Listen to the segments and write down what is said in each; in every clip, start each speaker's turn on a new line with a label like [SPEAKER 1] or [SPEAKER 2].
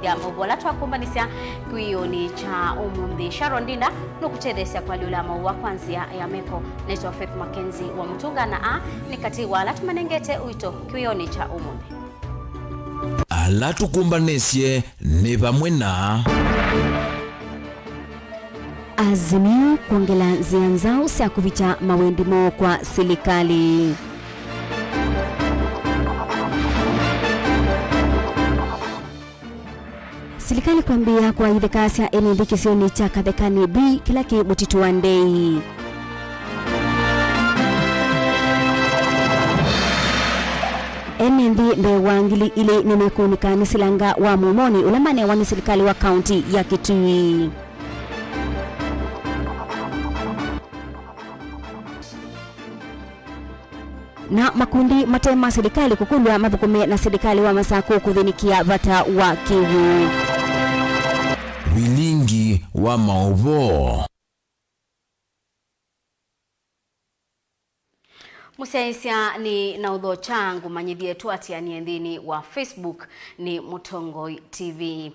[SPEAKER 1] ya Mauvoo twakumbanisya kwiyoni cha umuthi Sharon Dinda nukuchethesya kwa lula Mauvoo kwanzia ya meko neto Faith MAKENZI wa mutungana a nikati wala tumanengete uito kwiyoni cha umuthi
[SPEAKER 2] ala tukumbanisye ni vamwe na
[SPEAKER 3] Azimio kuongela njia zao cia kuvita mawendimo kwa serikali. Serikali kwambia kwa idhekasya enende kisioni cha Kathekani B kila kibutitu wa ndei. Enende mbewangili ili nimekunika nisilanga wa mumoni ulamane wa serikali wa kaunti ya Kitui. Na makundi matema serikali kukulwa mabukume na serikali wa Masako kuthinikia vata wa Kivu.
[SPEAKER 2] Vilingi wa Mauvoo.
[SPEAKER 1] Musaisya ni na udho changu manyidhie tuati ya niendhini wa Facebook ni Mutongo TV.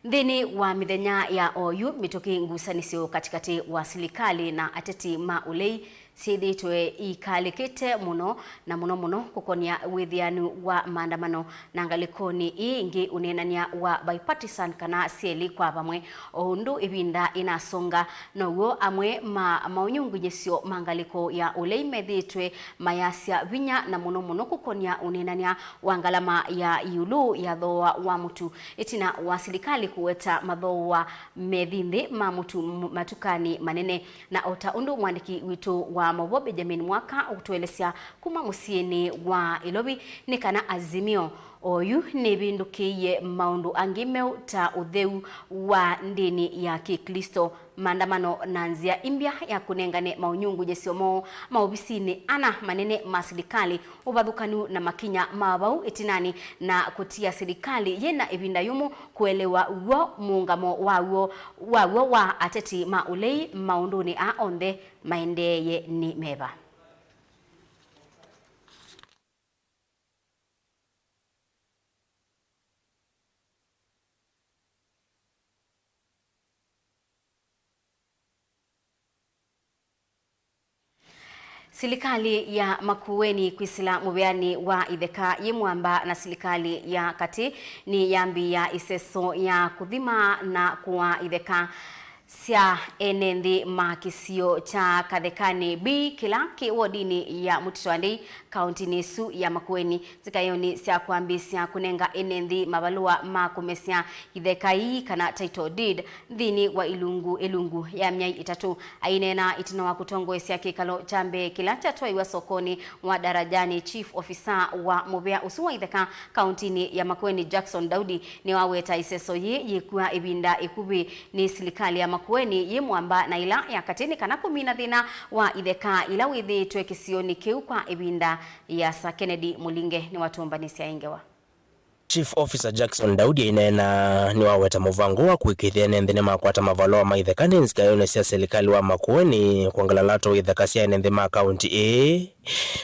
[SPEAKER 1] Ndini wa midhenya ya OU mitoki ngusanisio katikati wa serikali na ateti maulei siditwe ikalikite muno na muno kukonia withianu wa maandamano na ngalikoni ingi unenania wa bipartisan kana sieli kwa vamwe oundu ibinda inasonga nowo amwe maunyungu jesio mangaliko ya ulei medhitwe mayasya vinya na muno kukonia unenania wa ngalama ya yulu ya dhoa wa mutu itina wa serikali kuweta madhoa medhinde mamutu matukani manene na ota undu mwandiki wito wa Mauvoo Benjamin Mwaka utuelesya kuma musieni wa Ilobi ni kana Azimio oyu nebindukiye maundu angimeu ta utheu wa ndini ya Kikristo maandamano nanzia imbya ya kunengane maunyungu jesiomo maobisini ana manene maserikali ubathukanu na makinya mabau itinani na kutia serikali yena ibinda yumu kuelewa uo muungamo wa ateti maulei maunduni a onde maendeye ni meba. Serikali ya Makueni kwisila mubeani wa idheka yimwamba na serikali ya kati ni yambi ya iseso ya kuthima na kuwa idheka sia enenthi makisio cha Kathekani B kila kiwodini ya Mutitwandei kaunti nisu ya Makueni zikayoni sia kuambisya kunenga enenthi mabalua makumesya idhekai kana title deed dhini wa ilungu ya myai itatu ainena itino wa kutongoesya kikalo chambe kila chatwaiwa sokoni wa darajani chief officer wa mubea usuwa idheka kaunti ya Makueni Jackson Daudi ni waweta iseso yikuwa ibinda ikubi ni serikali ya Makueni yimwamba na ila ya katini kana kumina thina wa idheka ila withi twekisioni kiu kwa ibinda ya sa Kennedy Mulinge ni watumbanisya ingewa.
[SPEAKER 4] Chief Officer Jackson Daudi inena ni waweta muvango wa kuikithia nendhine makwata mavaloa maithekani nzikayone sia serikali wa Makueni kuangalalato idhekasia nendhi ma county A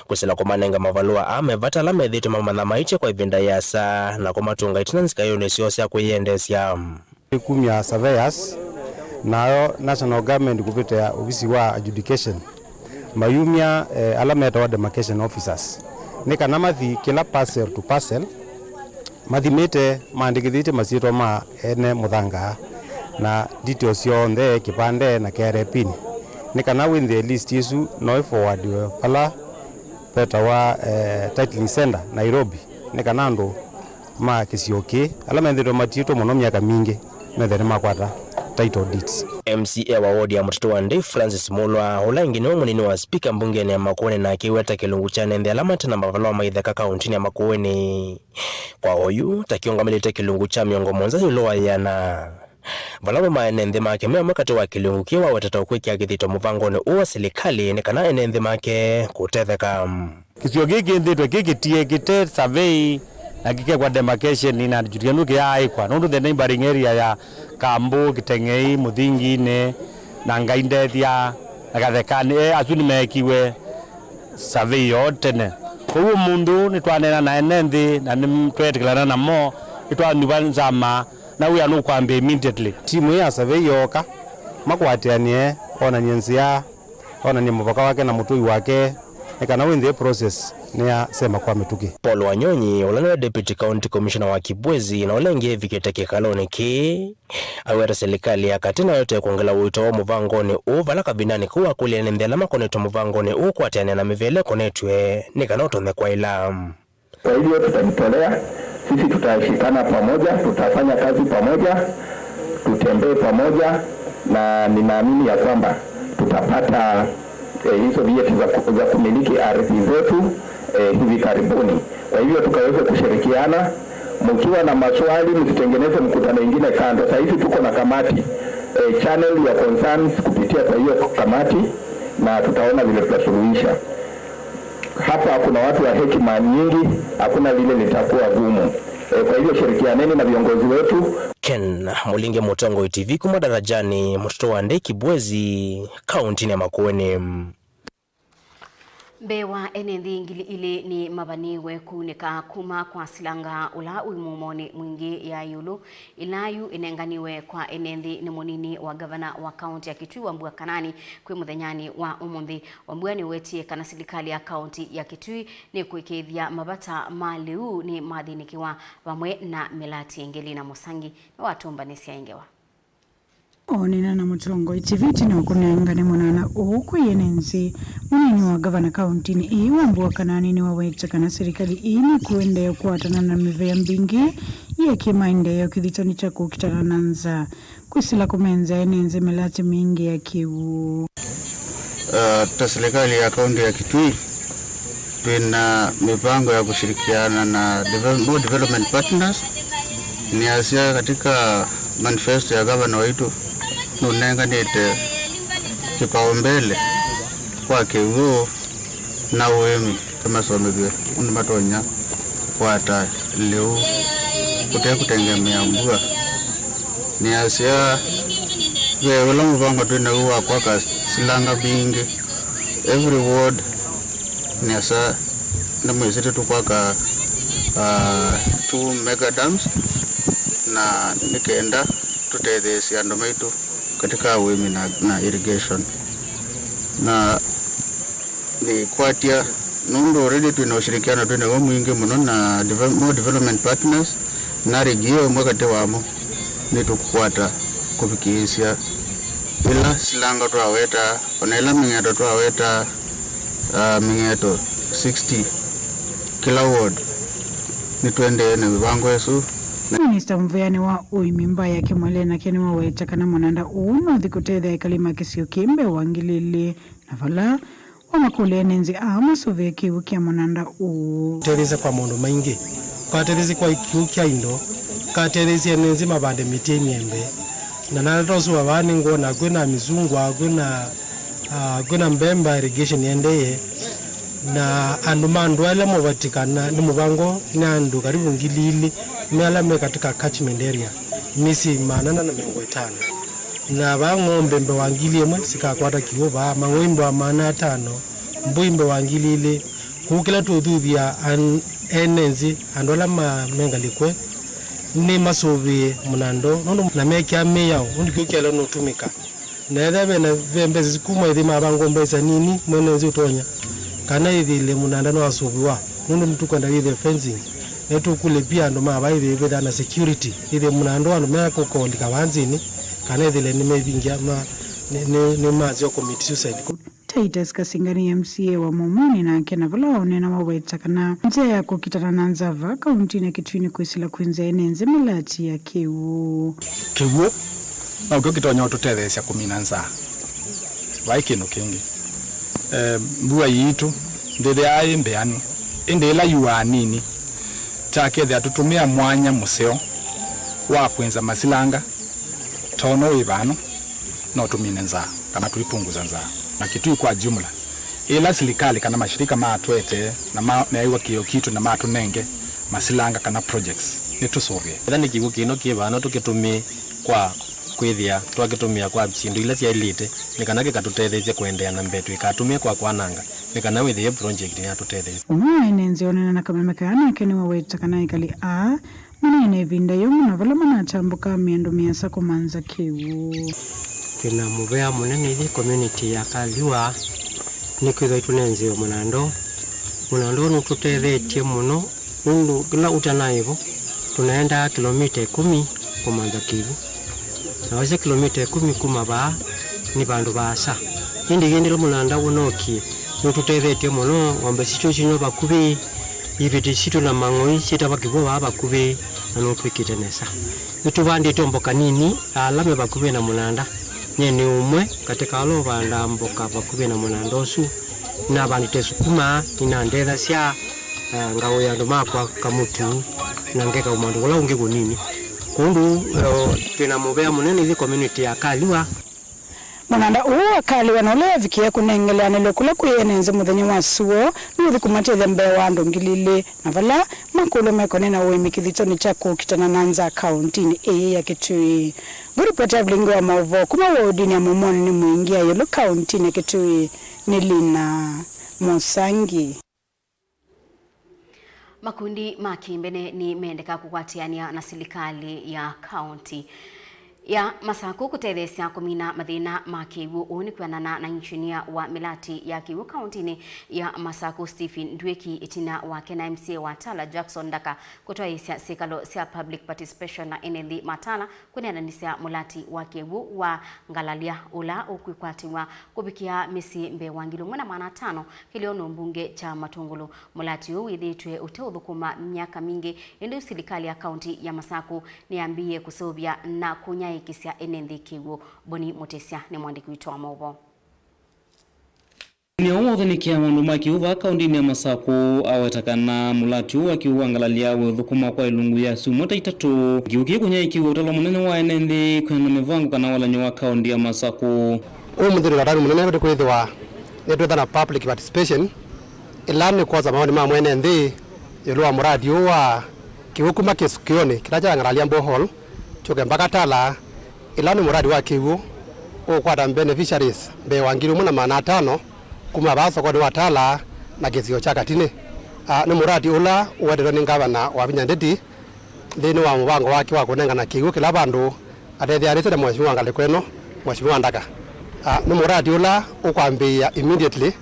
[SPEAKER 4] kusila kumanenga mavaloa amevata la medhitu mamana maiche kwa ibinda ya sa na kumatunga itina nzikayone sio sia kuiendesya
[SPEAKER 5] kumia surveyors nayo national government kupitia ofisi wa adjudication mayumia alameta wa demarcation officers nika namathi kila parcel to parcel mathimite mandikithite masitwa ma ene muthanga na details yonthe kipande na KRA nika na win the list yesu no forward pala peta wa titling center Nairobi nika nando ma kisioke alamethito matito muno miaka mingi methere makwata title deeds.
[SPEAKER 4] MCA wa ward ya Mutitwandei Francis Mulwa ulangine munini wa speaker mbungeni ya Makueni na kiweta kilungu cha nende alamata na mavaloa maitheka kaunti ya Makueni kwa oyu takiongamelete kilungu cha miongo monza iloa yana valawa maenende make mea makati wa kilungu kiwa watata ukweki ya githito muvangone uwa serikali nekana enende make kutetheka
[SPEAKER 5] kisio giki nditwe kikitie kite survey na kike kwa demarcation ina jutikanu kia aikwa nundu the neighboring area ya Kambu Kitengei Muthingi ne na Ngaindethia na Kathekani asuni mekiwe survey yotene kwa mundu ni twanena na enenthi na ni twetikana na mo itwa nibanzama
[SPEAKER 6] na we anu kwambe immediately.
[SPEAKER 5] Timu ya survey yoka makwatianie ona nyensia ona ni mupaka wake na mutui wake ekana in the process ne sema kwa mituki.
[SPEAKER 4] Paul Wanyonyi ulana deputy county commissioner wa Kibwezi na ulenge viketeke kalone ki awera serikali ya katina yote kuongela wito wa muvangoni uvala kabinani kuwa kule nendela makoneto muvangoni ukwatiania na mivele konetwe nikanoto kwa ilam.
[SPEAKER 7] Kwa hivyo tutajitolea, sisi tutashikana pamoja, tutafanya kazi pamoja, tutembee pamoja, na ninaamini ya kwamba tutapata hizo vyeti za kumiliki ardhi zetu hivi karibuni. Kwa hivyo tukaweze kushirikiana. Mkiwa na maswali msitengeneze mkutano mwingine kando. Sasa hivi tuko na kamati channel ya concerns kupitia kwa hiyo kamati, na tutaona vile tutasuluhisha. Hapa kuna watu wa hekima nyingi, hakuna vile litakuwa gumu. Kwa hivyo shirikianeni na viongozi wetu.
[SPEAKER 4] Ken Mulinge Mutongo TV kuma darajani mtoto wa Ndeki Bwezi kaunti ya Makueni.
[SPEAKER 1] Bewa enendi ngili ili ni mabaniwe kunika kuma kwa silanga ula uimumoni mwingi ya yulu inayu inenganiwe kwa enendi ni monini wa gavana wa kaunti ya Kitui Wambua Kanani kwe muthenyani wa umundi. Wambua ni wetie kana serikali ya kaunti ya Kitui ni kuikethia mabata maliu ni madhinikiwa wamwe na Melati Engeli na Musangi na watumba nisi ya ingewa.
[SPEAKER 8] Onena na Mutongo TV na kunengane mwanana uku yenenzi munini wa gavana kaunti ni Wambua Kanani ni waweta kana serikali ini kuende kuatana na mivea mbingi ya kimainde ya kithitoni cha kukitana nanza kusila kumenza yenenzi Melati mingi ya kiwu.
[SPEAKER 9] Serikali ya kaunti ya Kitui tuna mipango ya kushirikiana na development partners ni asia katika manifesto ya gavana wetu nunenganite kipaumbele kwa kiwu na uemi kama somebwe unmatonya kwata leo kutegemea mbua ni asia we wala mvango tuna uwa kwa silanga bingi every ward ni asa na mwezete tu kwa 2 mega dams na nikaenda tutethesi ando maitu katika uemi na irrigation na ni kwatia nundo already tuna ushirikiano tuna wa mwingi muno na development partners na regio mwakate wamo ni tukukwata kufikisia ila silanga twaweta onela mingeto twaweta mingeto 60 kila ward ni twende na mibango yesu.
[SPEAKER 8] Minister Mvuyani wa uimimba ya kimwale na keni waweta kana mwananda uno dhikutedha ya kalima kisio kimbe wangilili na vala wa makule nenzi ama sove kiukia mwananda
[SPEAKER 6] tereza kwa mondo maingi kwa terezi kwa kiukia indo ka terezi ya nenzi mabande miti nyembe na nalatosu wa wani ngona kuna mizungu kuna mbemba irrigation yendeye na andumandu ale mwatikana ni mubango nyandu karibu ngilili mealame katika catchment area misi manana na 50 na bangombe mbe wangili mwe sikakwata kiwo ba mangwimbo wa mana 5 mbuimbe wangilile kukila tudhuvia enenzi andola mengalikwe ni masobe munando nono na mekia meya undikukela no tumika na ebe na vembe zikuma idima bangombe za nini mwenenzi utonya kana idile munanda no asobiwa nono mtukwenda ile fencing netu kule pia ndo mabaide beda na security ile munando ando meko kondika wanzini kana idile nimebingia ni mazi committee suicide
[SPEAKER 8] Titus Kasingani MCA wa Momoni na kena valone na waweta kana nje ya kukitana na nzava kaunti na Kitui kuisila kuinze enenze Melati ya kiwu
[SPEAKER 10] na ukitonya tutethesya kuminanza waikino kingi mbua yitu ndede ai mbeanu indela yuanini takethe atutumia mwanya museo wa kwenza masilanga tono ibano no tuminenza kana tulipunguza nza na Kitui kwa jumla ila serikali kana mashirika matwete na iwa kiyo kitu na matunenge masilanga kana projects nitusovye
[SPEAKER 11] ndani kigo kino kibano tukitumia kwa kwithia twakitumia kwa bindu ila cia elite nikanake katutethezie kuendea na mbetu ikatumia kwa kwananga nikana withie project ya tutethezie
[SPEAKER 8] enenze onena na kamemekana keni waweta kana ikali munene vinda yomu na vala manatambuka miendo miasa kumanza kiwu.
[SPEAKER 12] Kina muvea munene ili community ya Kaliwa nikizo itunenzi wa munando nututethetie muno nundu kila utanaivo tunaenda kilomita 10 kumanza kiwu na wase kilomita 10 kumaba ni bandu basa indi gendero munanda unokie nututethetie muno ngombe sicho chinyo bakubi ibiti situ na mangoi sita bakibo bakubi na nutwikitenesa nitubandi tomboka nini alame bakubi na munanda nyeni umwe katika alo banda mboka bakubi na munanda osu na bandite sukuma inandetha sia ngao ya ndomakwa kamutu na ngeka umandu wala ungego nini kundu tuna mubea munene ili community ya Kaliwa
[SPEAKER 8] munanda uwa Kaliwa na ule vikia kunengelea kula kuyenenze muthenya wa suo nuthi kumatethia mbea wa ndongilile na vala makulu mekone na uwe mikithitoni chako kitana nanza kauntini ya Kitui. Guripota Vilingi Wa Mauvoo kuma wodini ya Momoni ni muingia yolo kauntini ya Kitui ni Lina Mosangi.
[SPEAKER 1] Makundi makimbene ni meendeka kukwatiania na serikali ya kaunti ya Masaku kutethesia kumina mathina ma kiwu uni kwanana na injinia wa milati ya kiwu kauntini ya Masaku Stephen Ndweki itina wake na MCA wa Tala Jackson Daka kutoaisia sikalo sia public participation na enethi matala kunenanisia mulati wa kiwu wa ngalalia ula ukwikwatiwa kubikia misi mbe wangilu mwana mana 5 kiliono mbunge cha Matungulu mulati huu withitwe uteudhukuma miaka mingi indi serikali ya kaunti ya Masaku niambie kusobia na kunya kisia enethi kiwu. Boni Mutesia ni mwandiki wetu wa Mauvoo.
[SPEAKER 13] Ni omothe ni kia maundu ma kiuva kauntini ya Masaku awetakana mulati wa kiuva ngalalia wethukuma kwa ilungu ya sumota 3 kiuki kunya ikiwa utalo munene wa enethi kwena mivango kana walanyo wa kaunti ya Masaku.
[SPEAKER 14] Umuthiri ratani munene kuti kwithwa netwethana public participation ilani kwa maoni ma mwene nthi yulwa muradi wa kiukuma kisukioni kiraja ngalalia bohol choke mpaka Tala ilani muradi wa kiwu ukwata beneficiaries mbe wangiru muna mana 5 kuma baso kwa wa Tala na kisio cha Katine. Ni muradi ula uwedero ni gavana wa Vinyandeti thini wa mubango wake wa kunengana kiwu kila bandu atethia na mheshimiwa Ngalekweno mheshimiwa Ndaka. Ni muradi ula ukwambia immediately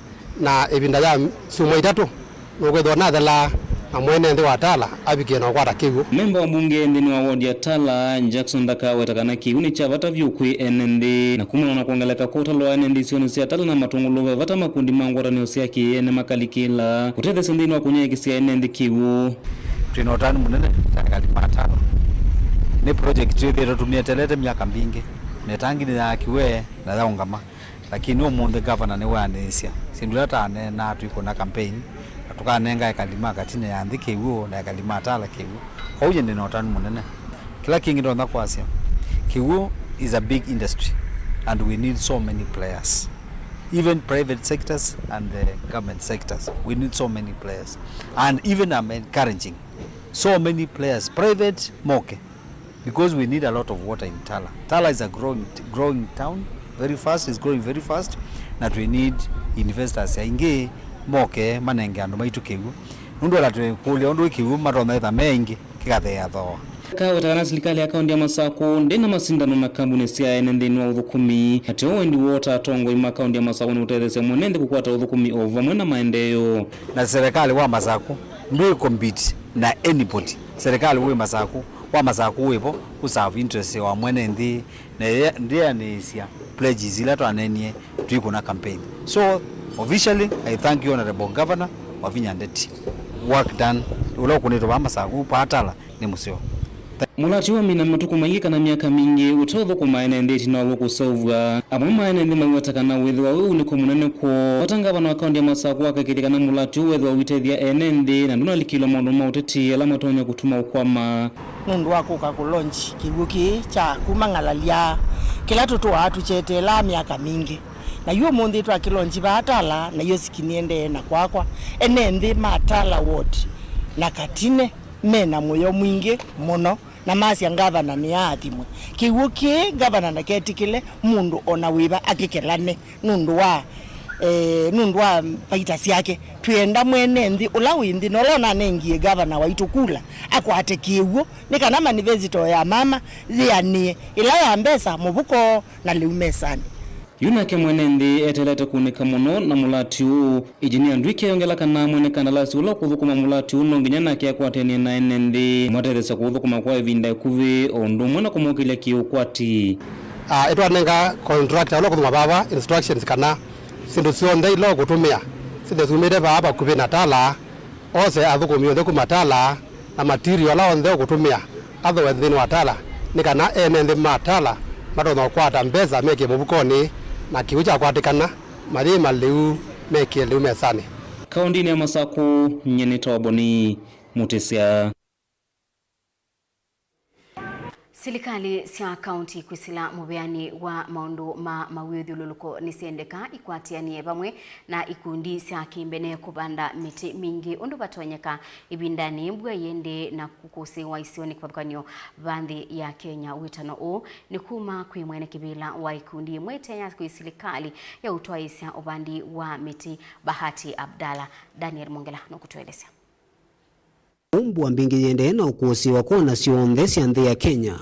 [SPEAKER 14] na ibinda ya sumo 3 nugwethwa na thela na mwene nthi wa Tala abikie na kwata kiwu.
[SPEAKER 13] Memba wa bunge ndini wa ward ya Tala Jackson Daka wetakana kiwu ni cha vata vyukwi enendi na kumana na kuongeleka kota lo enendi sioni sia Tala na Matungulu vata makundi mangwara ni osiaki ene makalikila kutete sendini wa kunyeki sia enendi kiwu.
[SPEAKER 15] Tuinotani munene takali matano ni project yetu tumia telete miaka mingi netangi ni akiwe na yaungama lakini umunde governor ni wanesia sindulata na tuiko na campaign tukanenga ekalima Katine ya nthi kiwu na ekalima Tala kiwu kwa uje ndi notani munene kila kingi ndonda kwasia kiwu is a big industry and we need so many players, even private sectors and the government sectors. We need so many players, and even I'm encouraging so many players, private moke, because we need a lot of water in Tala. Tala is a growing town very fast, is growing very fast, that we need investors ingi moke manenge andu maitu kigu nundu la tukulia undu kigu maronda eta mengi kikathea tho
[SPEAKER 13] Kawetana serikali ya kaunti ya Masaku ndena masindano na kampuni cia enendeni wa uthukumi ati wendi wota tongo ima kaunti ya Masaku ni utethese mwenende kukwata uthukumi ova mwena maendeleo
[SPEAKER 15] na serikali wa Masaku ndio compete na anybody. Serikali wa Masaku wepo userve interest wa mwenende na ndia ni sia pledges ila to anenie tuiko na campaign. So officially I thank you honorable governor wa Vinyandeti. Work done ulo kunito wa Masaku patala ni musio
[SPEAKER 13] mulati wa mina matuku maika na miaka mingi utotho kumaenendeti na wako sauvwa abo maenende maiwatakana wethwa wewe ni komunene ko watanga bana akaunti ya Masaku akakitikana mulati wethwa witethia enende na nduna likilo mondo mauteti ala matonya kutuma ukwama
[SPEAKER 16] nundu wako ka launch kibuki cha kumangalalia kila toto watu chetela miaka mingi na yuo mundi twa kilonji batala na yo sikiniende na kwakwa enende matala ward na Katine mena moyo mwingi muno na masi ngavana ni athimwe kiwuki gavana na ketikile mundu ona wiba akikelane nundu wa nundwa paita siake twenda mwene nthi ula windi nolona nengie governor waitukula akwate kiugo nikana manifesto ya mama zianie ila ya mbesa mubuko na liumesani
[SPEAKER 13] Yunake mwene nthi etelete kunika muno na mulati uu ijinia ndwike yongela kana mwene kandalasi ula kuthukuma mulati uno nginya nake akwatenie na ene nthi mwateresa kuthukuma kwa ivinda ikuvi ondu mwena kumukilia kiukwati
[SPEAKER 14] itwanenga contractor ula kuthuma baba instructions kana sindu cionthe ilo gutumia sithe sumire baba kuvi na tala ose athukumi onthe kumatala na material onthe gutumia otherwise thini wa tala nikana ene nthi matala matonda kwata mbesa meke mubukoni na kiucha kwatikana mathi maliu meke liu mesani
[SPEAKER 13] kaundini ya Masaku nyene tawaboni Mutesia.
[SPEAKER 1] Serikali cia kaunti kwisila mubeani wa maundu mawithu luluko nisiendeka ikwatianie bamwe na ikundi cia kimbene kubanda miti mingi undu batonyeka ibindani mbua yende na kukusi wa isioni kwabukanio bandhi ya Kenya. Witano u ni kuma kwi mwene kibila wa ikundi mwetenya kwi serikali ya utwaisia ubandi wa miti Bahati Abdalla. Daniel Mongela nokutueleza.
[SPEAKER 17] Mbua mbingi yende na ukusi wa kona sionthe cia nthi ya Kenya.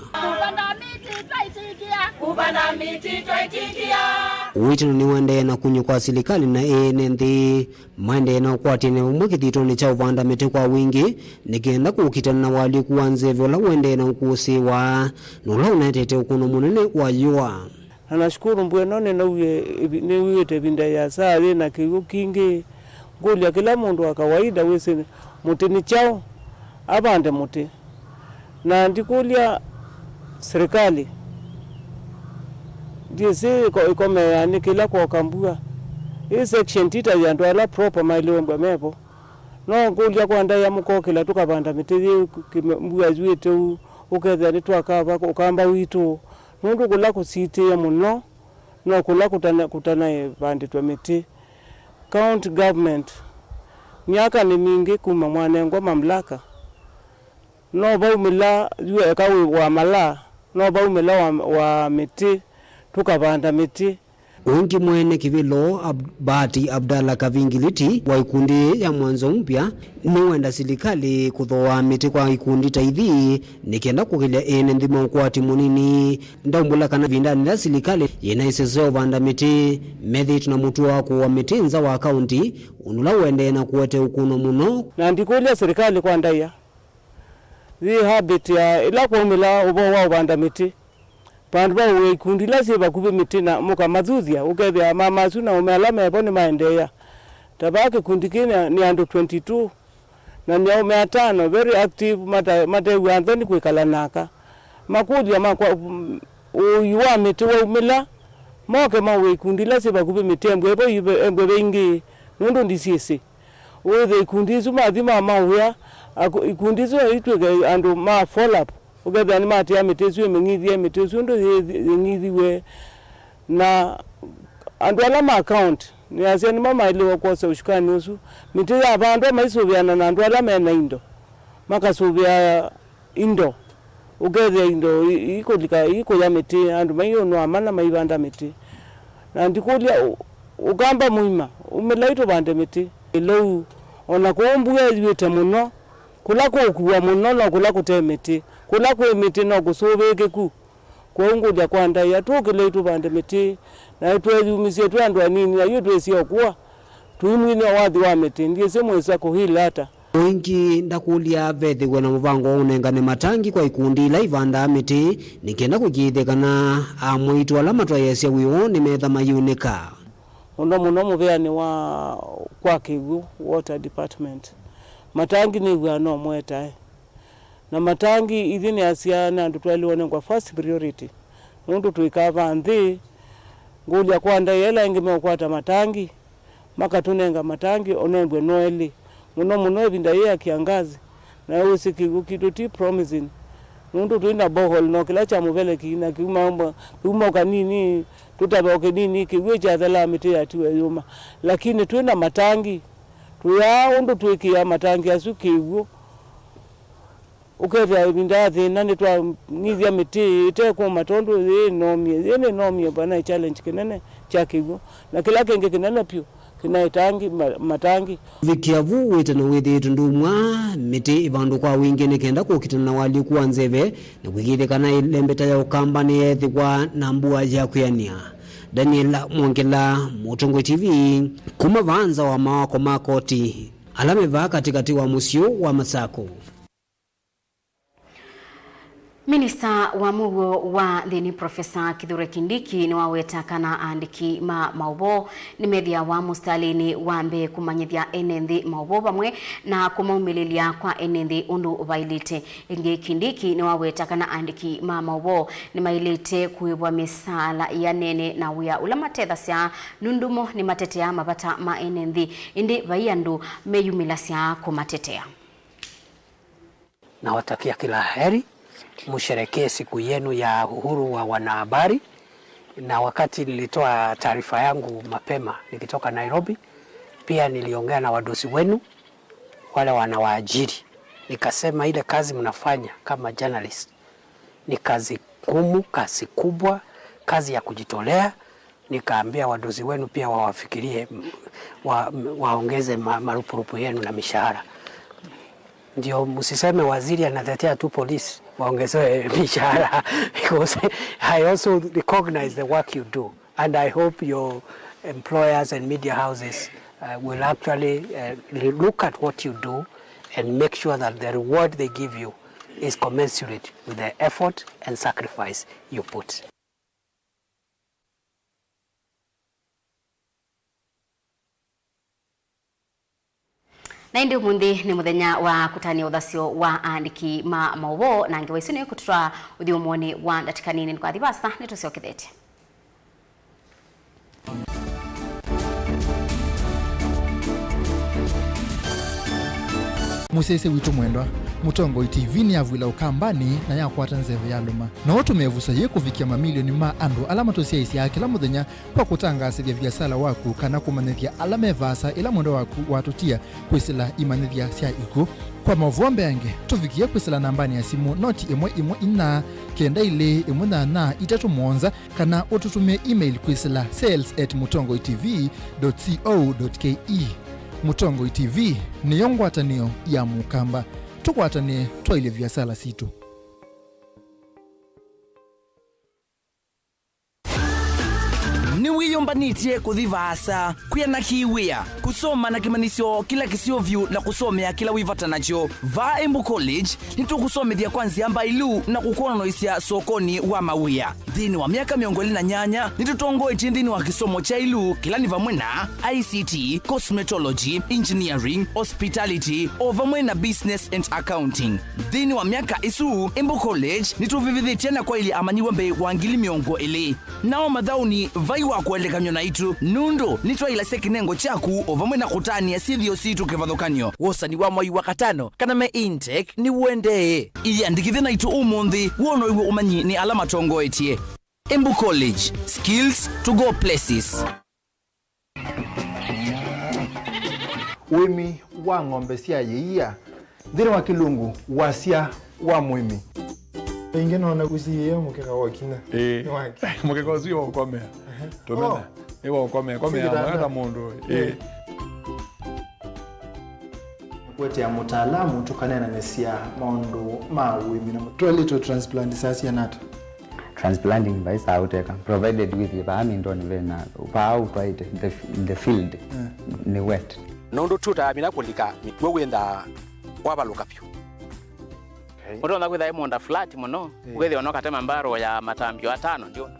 [SPEAKER 17] Witano ni wende na kunyu kwa serikali na ene nthi mwende na kwatine umwe kithitoni cha uvanda miti kwa wingi nikenda kukitana na wali kuanze vyola wende na ukusi wa nula unatete ukuno munene wa yua.
[SPEAKER 18] Nashukuru mbwenone na uye binda ya sari na kigu kingi ngulia kila mundu wa kawaida wese mutini chao abande muti na ndikulia serikali diese ikome yani kila kwa kambua hii section tita ya ndwala proper mailomba mepo no ngulia kwa ndaya muko kila tukabanda miti mbua zwitu uketha ni twakava ukamba witu nundu kula kusite ya muno no kula kutana bandi twa miti county government miaka ni mingi kuma mwanengwa mamlaka no baumila yue kawe wa mala no baumila wa miti tukabanda miti.
[SPEAKER 17] Wengi mwene kivilo Bahati Abdalla Kavingiliti wa ikundi ya mwanzo mpya ni wenda serikali kuthoa miti kwa ikundi taithi nikenda kukilia ene ndimo kwati munini ndaumbula kana vindani la serikali yenaisezeo vanda miti methi tunamutu wako wa miti nza wa kaunti unula wende na kuwete ukuno muno
[SPEAKER 18] na ndikulia serikali kwa ndaya zi habit ya ila kwa umila ubo wa vanda miti pandu ba we kundi la siba kube miti na muka madhuthia ukethia mama suna umealama eboni maendeya tabake kundi kine ni ando 22 na ni ume 5 very active mata uanthani kwikala naka makudia makwa uyuwa miti wa umila moke mawe kundi la siba kube miti embwe bengi nundu ndisiesi uwe kundi zuma dhima mawea ikundi zo itwe ando ma follow up uketha ni mati ya mitesu mengithie mitesu ndo ngithiwe na andu ala ma account ni asia ni mama ile kwa ushukani usu miti ya bandu maisubiana na andu ala mena indo makasubia indo uketha indo iko ya miti andu mayo no amana maibanda miti na ndikulia ukamba muima umelaito bande miti ilo ona kuombuya yete muno kula kuwa muno na kula kutemeti kula ku miti no kusubeke ku kuongoja kwanda ya tukile itu bande miti na tweyumisie twandwa nini na yote sio kwa tuimwine wadhi wa miti ndiye semwesa kuhilata
[SPEAKER 17] wengi ndakulia vethi wena muvango unengane matangi kwa ikundi la ivanda miti nikenda kujithekana amwitu ala matwayesia wiwo ni metha mayunika
[SPEAKER 18] uno muno muveani wa kwa kigu water department matangi ni gano mweta na matangi idhini asiana ndu twalione kwa first priority nundu tuikava nthi ngulia kwanda yela ingime kwata matangi maka tunenga matangi onembwe noeli muno binda ya kiangazi na usikigu kitu promising nundu tuina bohol no kila cha muvele kina kuma kanini tutaboke nini kiwe cha dhala miti ya tuwe yuma lakini tuina matangi tuya undu tuikia matangi asukigu ukethia ibinda thina ni twa ngithia miti itekwo matondu nomie bana challenge kinene cha kigu na kila kenge kinene pio kinaitangi matangi
[SPEAKER 17] vikiavu witana withitu ndumwa miti ibandu kwa wingi nikenda kukitana wali kwa nzeve na kwigithikana ilembeta ya ukamba ni ethikwa na mbua ya kuyania. Daniela Mwongela, Mutongo TV, kuma vanza wa mawako makoti alameva katikati wa musio wa Masako.
[SPEAKER 1] Minista wa Mugo wa thini Profesa Kithure Kindiki ni waweta kana andiki Mauvoo ni media wa mustalini wambe kumanyithia enenthi Mauvoo bamwe na kumaumililia kwa enenthi undu vailite. Ingi Kindiki ni waweta kana andiki Mauvoo ni mailite kuibwa misala ya nene na wia ulamatedha sia nundumo ni matetea mabata ma enenthi indi vaiandu meyumila sia kumatetea.
[SPEAKER 19] Na watakia kila heri. Musherekee siku yenu ya uhuru wa wanahabari. Na wakati nilitoa taarifa yangu mapema nikitoka Nairobi, pia niliongea na wadosi wenu wale wanawaajiri. Nikasema ile kazi mnafanya kama journalist ni kazi ngumu, kazi kubwa, kazi ya kujitolea. Nikaambia wadosi wenu pia wawafikirie waongeze marupurupu yenu na mishahara. Ndio msiseme waziri anatetea tu polisi waongezewe mishahara, because I also recognize the work you do, and I hope your employers and media houses will actually look at what you do and make sure that the reward they give you is commensurate with the effort and sacrifice you put.
[SPEAKER 1] Na indi umundi ni muthenya wa kutania uthasio wa andiki Mauvoo na ngewa icio ni kutura uthio mwoni wa ndatikanini kwa thibasa ni tuciokithete.
[SPEAKER 20] Musese witu mwendwa Mutongo TV ni avwila ukambani na yakwata nzeve ya luma na otumevusa ye kuvikia mamilioni ma andu alama tosiaisi ya kila muthenya kwa kutangasithia biasala waku kana kumanithia alama vasa ila mwendo waku watutia kwisila imanithia sia iku. Kwa Mauvoo mbeange tuvikia kwisila nambani ya simu noti imwe ina kenda ile imwe na itatu monza kana ututumie email kwisila sales@mutongotv.co.ke. Mutongo TV ni yongwatanio ya mukamba tukwatanie twaile biasala situ.
[SPEAKER 21] Ni wiyumbanitie kuthivasa kuyana kiwia kusoma na kimanisio kila kisiovyu na kusomea kila wivatanacho va Embu College nitukusomethia kwanzia mbailu na kukonoisia sokoni wa mawia thini wa miaka 28 nitutongoetie thini wa kisomo cha ilu kila ni vamwe na ICT, cosmetology, engineering, hospitality o vamwe na business and accounting. Thini wa miaka isu Embu College nituvivithitie na kwa ili amanyiwa mbe wa ngili miongo ili nao madhauni vai wa kuelekanyo na itu nundu nitwa ila sekinengo chaku ovamwe na kutania sithio situ kivathukanyo wosani wa mwai wa katano kana me intake ni uende ili andikithe na itu umundi wono iwe umanyi ni alama tongoetie. Embu College, skills to go places.
[SPEAKER 22] Wimi wa ng'ombe cia yeia thiri wa kilungu wasia wa mwimi inge naona kusiye mukeka wakina
[SPEAKER 23] mukeka usiye wakomea tomena ewa wakomea hata mundu
[SPEAKER 22] kwete ya mutaalamu tukanena nesia maundu ma wimi na mutolito transplant sasa nata
[SPEAKER 24] transplanting by sauteka provided with the amindoni vena pau right in the field ni wet
[SPEAKER 25] nondo tuta mina kulika mitwe wenda wabaluka pyo Muto na kwitha imonda flat muno ugethi ono katema mbaro ya matambio 5 ndio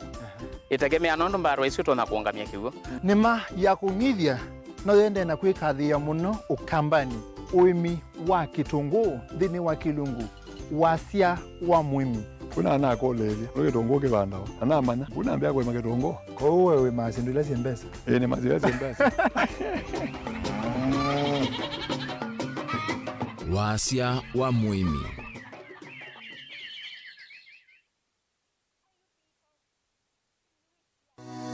[SPEAKER 25] itegemea nondo mbaro icio tona kuongamia kiugo
[SPEAKER 22] nima ya kungithia no yende na kwikathia muno ukambani uimi wa kitunguu thini wa kilungu wasia wa mwimi
[SPEAKER 23] kuna ana kolele no kitungu kibanda ana manya kuna ambia kwa kitungu
[SPEAKER 22] kwa wewe masindula simbesa
[SPEAKER 23] ni mazira simbesa
[SPEAKER 2] wasia wa mwimi.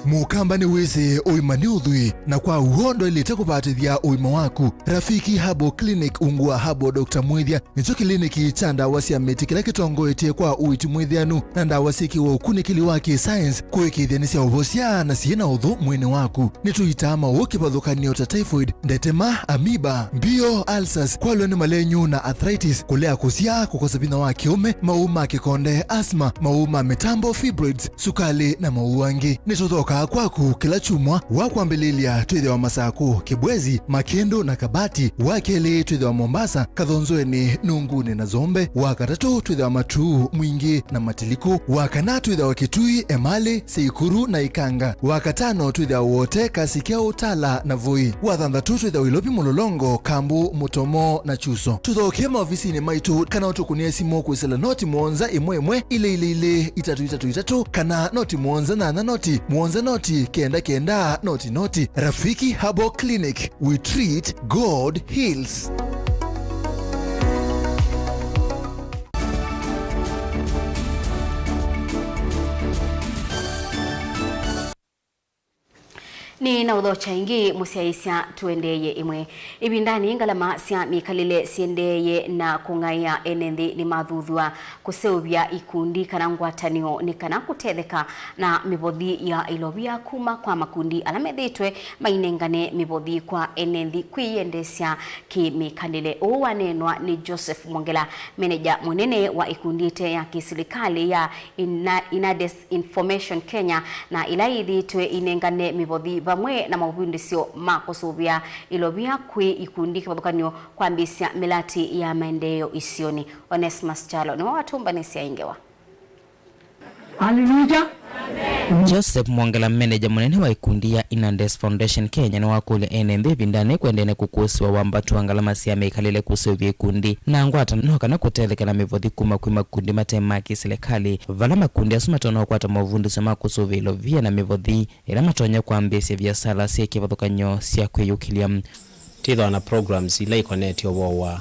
[SPEAKER 20] mukamba ni wese uimani udhui na kwa uhondo ilite kupatithia uima waku. Rafiki Habo Clinic ungua Habo Dr. Mwithia nicho kliniki cha ndawa cia miti kila kitongoetie kwa uiti mwithianu na ndawa siki wa ukunikili wake science kuikithia ni cia uvosia na ciena uthu mwene waku. Nituitama ukipathukanio ta typhoid, ndetema, amiba, mbio, ulcers, kwalwa ni malenyu na arthritis, kulea kusia, kukosa bina wa kiume, mauma kikonde, asma, mauma mitambo, fibroids, sukali na mauangi. Nituthoka kwaku kila chumwa wakwambililia twithe wa Masaku, Kibwezi, Makendo na Kabati, wakeli twithe wa Mombasa, Kathonzoeni, Nunguni na Zombe, wakatatu twithe wa Matuu, Mwingi na Matiliku, wakana twithe wa Kitui, Emali, Seikuru na Ikanga, wakatano twithe wa wote Kasikia, Utala na Voi, wathanthatu twithe wa Ilopi, Mulolongo, Kambu, Mutomo na Chuso. Tuthokie maofisini maitu kana utukunie simu kwisela noti mwonza imwe ile itatu kana noti mwonza na noti mwonza noti kenda noti. Rafiki Habo Clinic, we treat, God heals.
[SPEAKER 1] Ni na udhocha ingi musiaisya tuendeye imwe. Ibindani ngalama sia mikalile siendeye na kungaya enenthi ni mathuthua kuseuvya ikundi kana ngwatanio ni kana kutetheka na mibothi ya ilobia kuma kwa makundi alamethitwe mainengane mibothi kwa enenthi kwiyendesya ki mikalile. Uwanenwa ni Joseph Mwongela, meneja munene wa ikundite ya kisilikali ya Inades Information Kenya na ilaithitwe inengane mibothi bamwe na mabundisio makosuvya ilobia kwi ikundi kibadhukanio kwambisya milati ya maendeleo isioni. Onesmus Chalo ni watumba nisi ya ingewa.
[SPEAKER 3] Hallelujah.
[SPEAKER 4] Joseph Mwongela, manager munene wa ikundi ya Inades Foundation Kenya, na wakule enende bindane kwendene kukusiwa wambatu angalama siya meikalile kusuvya ikundi na ngwata noka na kutetheka na mivothi kuma kwi makundi matema kisilekali vala makundi asumatono kwata mavundi sama kusuvya ilovia na mivothi ila matonya kwa mbesi vya sala siya kivathukanyo siya kwiyukilia
[SPEAKER 11] titho na programs ila ikoneti wa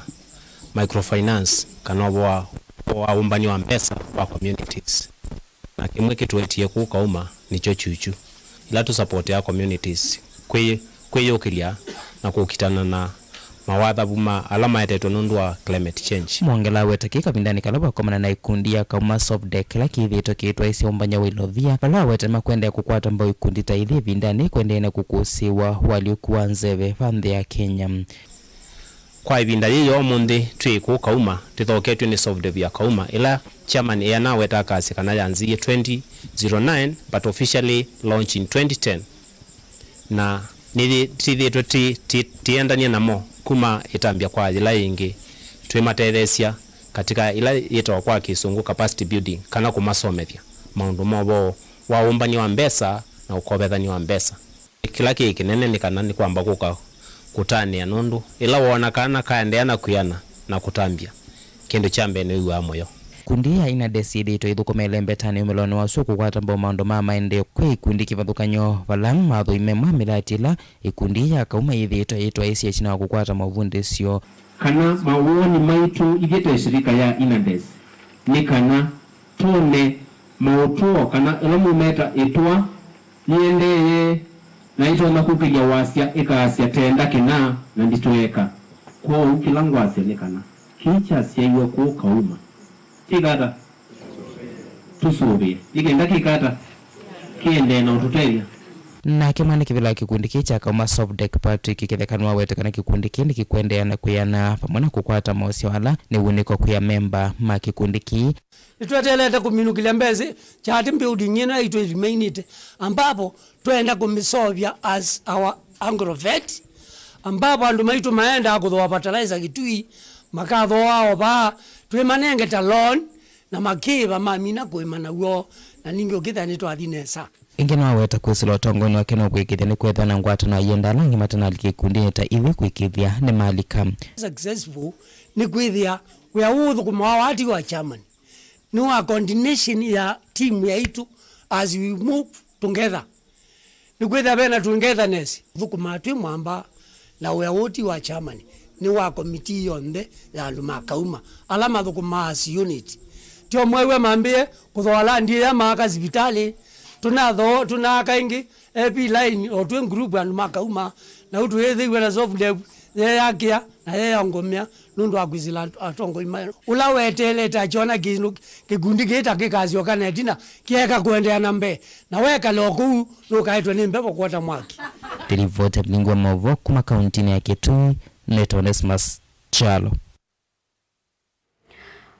[SPEAKER 11] microfinance kana wa umbani wa mpesa wa communities. Na kimwe kituetie kuka uma nicho chuchu ila tu support ya communities kwiyukilia na kukitana na mawatha buma alama yeteto nundwa climate change.
[SPEAKER 4] Mwongela wetakika bindani kalaba komana na ikundi ya kauma soft deck laki thito kitwa isi umbanya wilovia pala wetema kwenda kukwata mbao ikundi taithi bindani kwenda na kukusiwa waliokuwa nzeve fandhe ya Kenya.
[SPEAKER 11] Kwa ibinda yiyo mundi tui kuka uma tithoketwe ni soft deck ya kauma ila chairman yana wetaka sikana yanzi 2009 but officially launched in 2010 na nithi tithitwe tiendanie namo kuma itambia kwa ila ingi twimatethesia katika ila yetwa kwa kisungu capacity building kana kumasomethia maundu mobo wa umbani wa mbesa na ukobethani wa mbesa. Kila kiki nene ni kana ni kwamba kuka kutania nundu ila wona kana kaendeana kuyana na kutambia kindu chambe ni wa moyo.
[SPEAKER 4] Kundi ya Inades to ithukumele mbetani umelone wasu kukwata mbao maundu ma maende kwe ikundi kivathukanyo valang mathu imemwa milatila ikundi ya kauma ithito itwa isi echina wa kukwata mavundi sio
[SPEAKER 3] kana mawoni maitu ithito shirika ya Inades ni kana tone mautuo kana elamu meta itwa niendeye na ito na kupigia wasia ikaasya tenda kina na nditueka kwa ukilangu asya ni kana kicha asya iwe kwa kauma ikata tusubi ikenda kikata kiende na ututelia
[SPEAKER 4] na kimane kivila kikundi kicha kauma soft deck party kikithekanwa wetekana kikundi kindi kikwendeana kuyana pamona kukwata maosio ala ni uniko kuya memba ma kikundi ki
[SPEAKER 5] itweteleta kuminukilia mbezi chati building ina ito remainite ambapo twenda kumisovya as our agrovet ambapo andu maitu maenda kuthoa fertilizer Kitui makatho wao ba twimanenge ta loan na makiva mamina kuimana uo na ningo kithani twathinesa
[SPEAKER 4] ingena weta kusilo tongoni wake na kwikithia ni kwetha na ngwata na yenda langi matana likikundi ta ivi kwikithia ni malika
[SPEAKER 5] successful ni kwithia we uthu kumawati wa chairman ni wa coordination ya team ya itu as we move together ni kwithia bena togetherness thukuma twi mwamba na we uti wa chairman ni wa committee yonde ya andu makauma alama thukuma as unit tio mwewe mambie kuthwala ndiye ya maka hospitali tunakaingi epi line o twen group and makauma na utu yethi wela soft de yakia na yangomya nundu akwizila atongo imayo ula wetele ta chona kinu kigundi gita kikazi okana dina kieka kuendea na mbe na weka loku nukaitwa ni mbepo kwata mwaki.
[SPEAKER 4] Ripoti ya Vilingi Wa Mauvoo kuma kauntini ya Kitui, Neto Onesmus Chalo.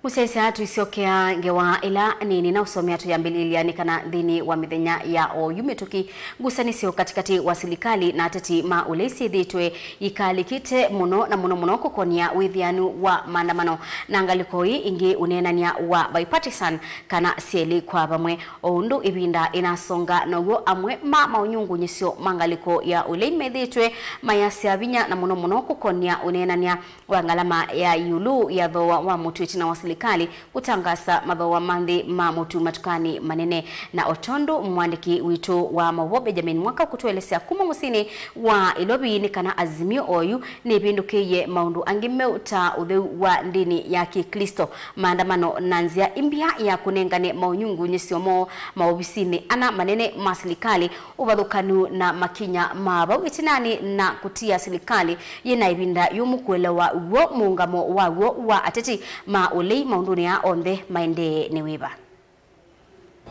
[SPEAKER 1] Musese hatu isiokea ngewa ila nini na usomea tu ya mbililia kana dhini wa mithenya ya oyumituki gusanisio katikati wa serikali na ateti maulesi dhitwe ikalikite muno na muno kukonia withianu wa maandamano na ngalikoi ingi unenania wa bipartisan kana sieli kwa bamwe oundu ibinda inasonga na uo amwe maunyungu nyisio mangaliko ya ulei medhitwe mayasi vinya na muno kukonia unenania wa ngalama ya yulu ya dhoa wa mutuiti na wasili kali kutangasa madhowa mandi mamutu matukani manene na Otondo mwandiki wito wa Mauvoo Benjamin mwaka kutuelesea kuma musini wa ilobi ni kana azimio oyu ni bindukiye maundu angimeuta udheu wa ndini ya Kikristo maandamano nanzia imbia ya kunengane maunyungu nyisiomo maobisini ana manene masilikali ubadhukanu na makinya mabau itinani na kutia silikali yena ibinda yumu kuelewa uo muungamo wa uo wa ateti maulei maunduni ya onde maende niwiba.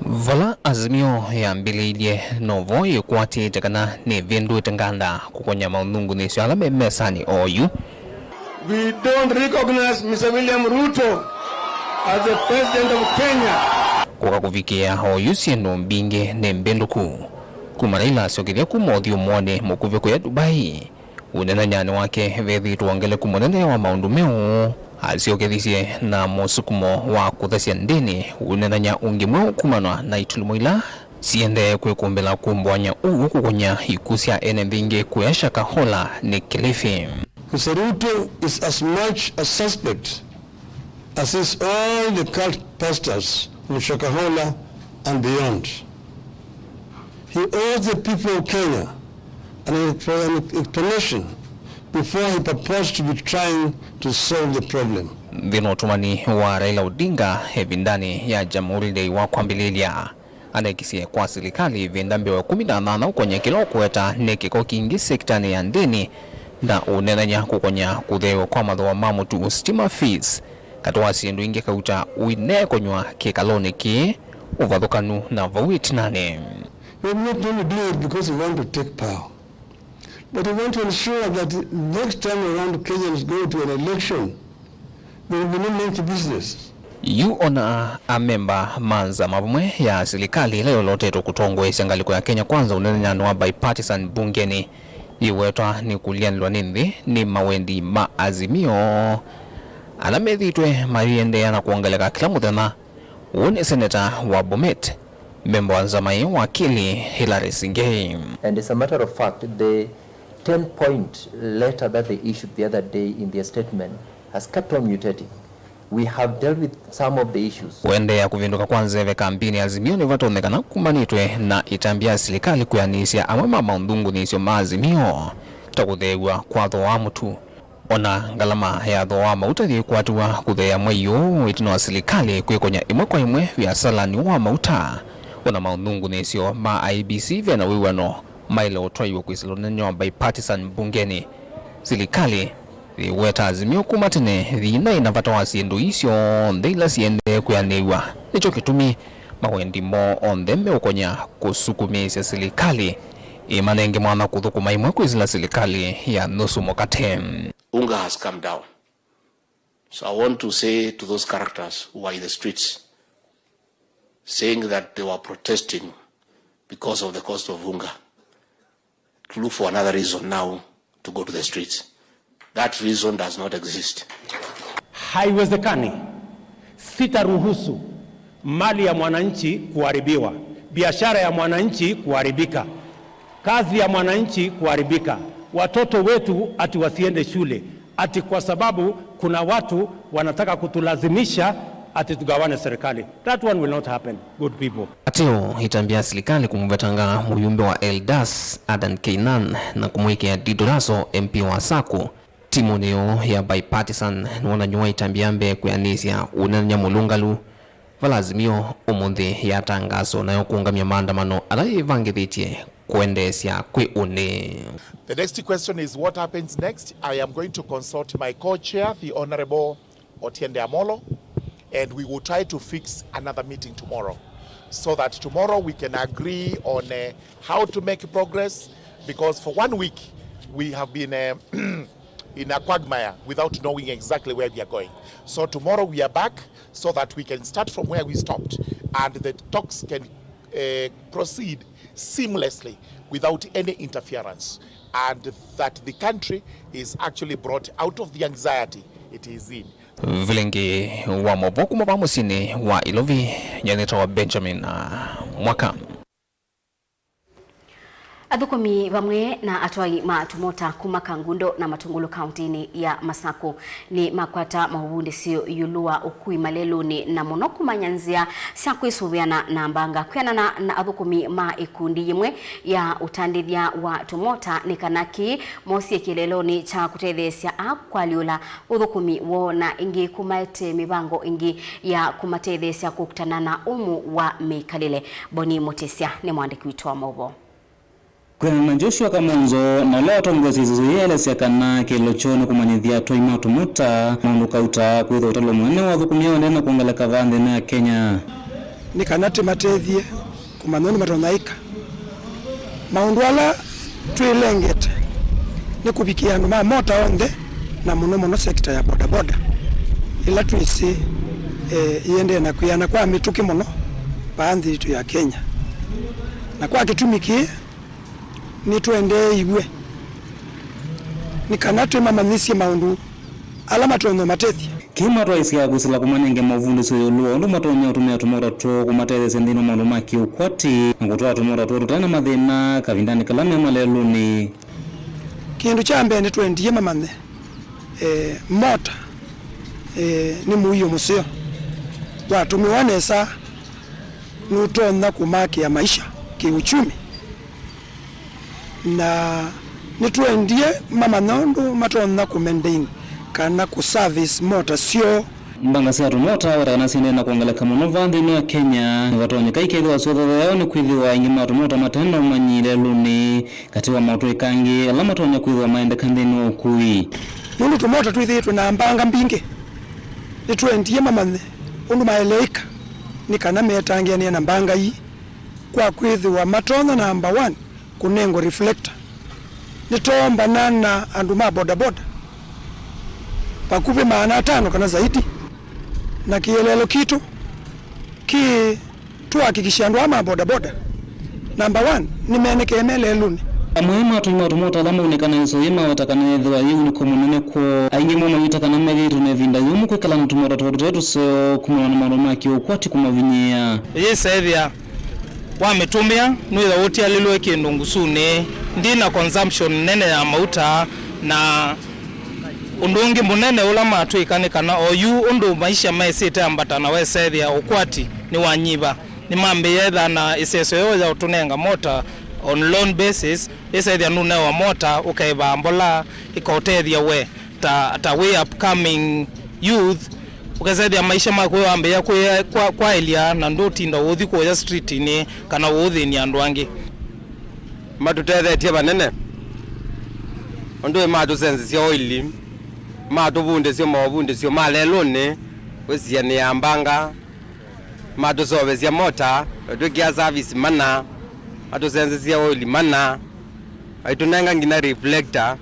[SPEAKER 6] Vala azimio ya mbililie novo yukwati tekana ni vindu tenganda kukonya maunungu ni sialame mesani oyu.
[SPEAKER 7] We don't recognize Mr. William Ruto as the president of Kenya.
[SPEAKER 6] Kuka kufikia oyu siendo mbinge ne mbenduku. Kumaraila siokiria kumodhi mwone mukuvyo kwa Dubai. Unena nyani wake vethi tuangele kumonene wa maundumeo. Asiokerisye na mosukumo wa kuthasia ndini unenanya ungimwe kumanwa na itulumuila siende kwekumbela kumbwanya uu kukonya ikusia enembinge kuyashaka hola ni Kilifi.
[SPEAKER 7] Mr. Ruto is as much a suspect as is all the cult pastors from Shakahola and beyond. He owes the people of Kenya an explanation before he purports to be trying to solve the problem.
[SPEAKER 6] Vino tumani wa Raila Odinga vindani ya Jamhuri wa kwambililia anaikisia kwa serikali vindambi wa 18 kwenye kilo kueta nekiko kingi sektani ya ndini na unenanya kukonya kutheo kwa madhoa mamutu stima fees katoa siendu inge kauta uine konywa kekaloni ki uvadhukanu na vawiti nane.
[SPEAKER 7] We are not only doing it because we want to take power, but we want to ensure that next time around Kenyans go to an election, there will be no monkey business.
[SPEAKER 6] You ona a member manza mabumwe ya serikali leo lote kutongwe sengaliko ya Kenya kwanza unenanya wa bipartisan bungeni iwetwa ni kulianilwa nindi ni mawendi maazimio alamethitwe mariende na kuongeleka kila muthenya une senator wa Bomet member wanzamai wakili Hilary Singei.
[SPEAKER 9] And as a matter of fact, the 10-point letter that they issued the other day in their statement has kept on mutating. We have dealt with some of the issues.
[SPEAKER 6] Wende ya kuvinduka kwanza ve kampeni azimio ni vato onekana kumanitwe na itambia serikali kuyanisia amama maundungu nisio maazimio takuthewa kwa dhoa mutu. Ona ngalama ya dhoa mauta kuatua kuthea mweyo itino wa serikali kuikonya imwe kwa imwe vya salani wa mauta. Ona maundungu nisio ma IBC vya na wiwano maile otoiwa kuisilonenyo bipartisan bungeni. Serikali weta azimio kumatene dhina inavata wasiendo isio ndila siende kuyanewa. Nicho kitumi mawendi mo ondeme ukonya kusukumisia serikali imanenge mwana kuthukuma imwe kuizila serikali ya nusu mokate.
[SPEAKER 10] Unga has come down. So I want to say to those characters who are in the streets saying that they were protesting because of the cost of unga to look for another reason now to go to the streets. That reason does not exist.
[SPEAKER 12] Haiwezekani sitaruhusu mali ya mwananchi kuharibiwa, biashara ya mwananchi kuharibika, kazi ya mwananchi kuharibika, watoto wetu ati wasiende shule ati kwa sababu kuna watu wanataka kutulazimisha ati tugawane serikali. That one will not happen, good people.
[SPEAKER 6] Ateo itambia serikali kumvetanga muyumbe wa Eldas Adan Keinan na kumweke ya Didoraso MP wa Saku. Timoneo ya bipartisan nuona nyua itambiambe kuyanisia unanya mulungalu valazimio umuthi ya tangazo nayo kuungamia maandamano alaivangithitie kuendesya kwi uni.
[SPEAKER 8] The next question is what happens next. I am going to consult my co-chair, the Honorable Otiende Amolo, and we will try to fix another meeting tomorrow so that tomorrow we can agree on how to make progress, because for 1 week we have been in a quagmire without knowing exactly where we are going. So tomorrow we are back so that we can start from where we stopped and the talks can proceed seamlessly without any interference, and that the country is actually brought out of the anxiety it is in.
[SPEAKER 6] Vilingi Wa Mauvoo kuma pamusini wa Ilovi, nyaneta wa Benjamin Mwaka.
[SPEAKER 1] Athukumi bamwe na atwai matumota kuma Kangundo na Matungulu kauntini ya Masako ni makwata mahubundi sio yulua ukui maleluni na mono kumanyanzia siakwisubiana na mbanga kwianana na athukumi ma ikundi yimwe ya utandithia wa tumota ni kanaki mosie kileloni cha kutethesya akwaliula uthukumi wo na ingi kumaete mibango ingi ya kumatethesya kukutana na umu wa mikalile. Boni Mutesya ni mwandiki wetu wa Mauvoo.
[SPEAKER 13] Kwena Joshua Kamonzo na leo tongozi zizuyele siakana kilochoni kumanyithia toi matumuta maundu kauta kwitha utalo mwene wa thukumia ndena kuongeleka vande na Kenya
[SPEAKER 14] ni kanate matethie kumanoni matonhaika maundu ala twilengete ni kubikia andu ma mota onde na muno sekta ya boda boda ila twisi iende na kuyana kwa mituki muno baadhi itu ya Kenya na kwa kitumiki ni tuende igwe ni kanatwe mamanisi maundu ala matono matethi
[SPEAKER 13] kima twaisi ya gusila kumanenge mavundi soyo luo ndo matonya utumia tumora to kumatele sendino maundu maki ukwati ngutoa tumora to tena mathina kavindani kalame maleluni
[SPEAKER 14] kindu cha mbene twendie mamane mota ni muyo musio watu miwanesa nutona kumaki ya maisha kiuchumi na nituendie mama nondo matona ku maintain kana ku service motor sio
[SPEAKER 13] mbanga sia tumota wana sine na kuongeleka muno vandi ni Kenya ni watu nyikaike wa soda yao ni kwithiwa ingima tumota matendo manyile luni katiwa mauto ikangi alama tonya kwithiwa maende kandeni okui
[SPEAKER 14] nulu tumota twithitu na mbanga mbinge nituendie mama undu maeleika ni kana metangia ni na mbanga hii kwa kwithiwa matona number 1 kunengo reflector nitomba nana andu ma boda boda pakupe maana 5 kana zaidi na kielelo kitu ki tuhakikisha andu ama boda boda number 1 nimeneke emeleluni
[SPEAKER 13] amwema tumota lama unikana iso yema watakana dhwa yuni komunene ko aingi mwana witakana meritu nevinda yumu kwekala ntumota tuwetu so kumwana maromaki ukwati kumavinyia
[SPEAKER 15] yesa evya wametumia nuitha wote alilwe kindu ngusune ndina consumption nene ya mauta na undungi munene ula matu ikanikana oyu undu maisha maisite ambatana wesethia ukwati ni wanyiba ni mambe yetha na iseso yoya utunenga mota on loan basis isethia nune wa mota ukaiba mbola ikotethia we ta way upcoming youth ukazaidia maisha mako ambe ya kwa elia na ndotinda uthi kwa street ni kana uthi ni andu angi
[SPEAKER 16] matutethetie banene ondoe matu sense cia oili matu bunde cio mavunde cio malelone wesia ni ambanga matu sobe cia mota twikia service mana matu sense cia oili mana aitunenga ngina reflector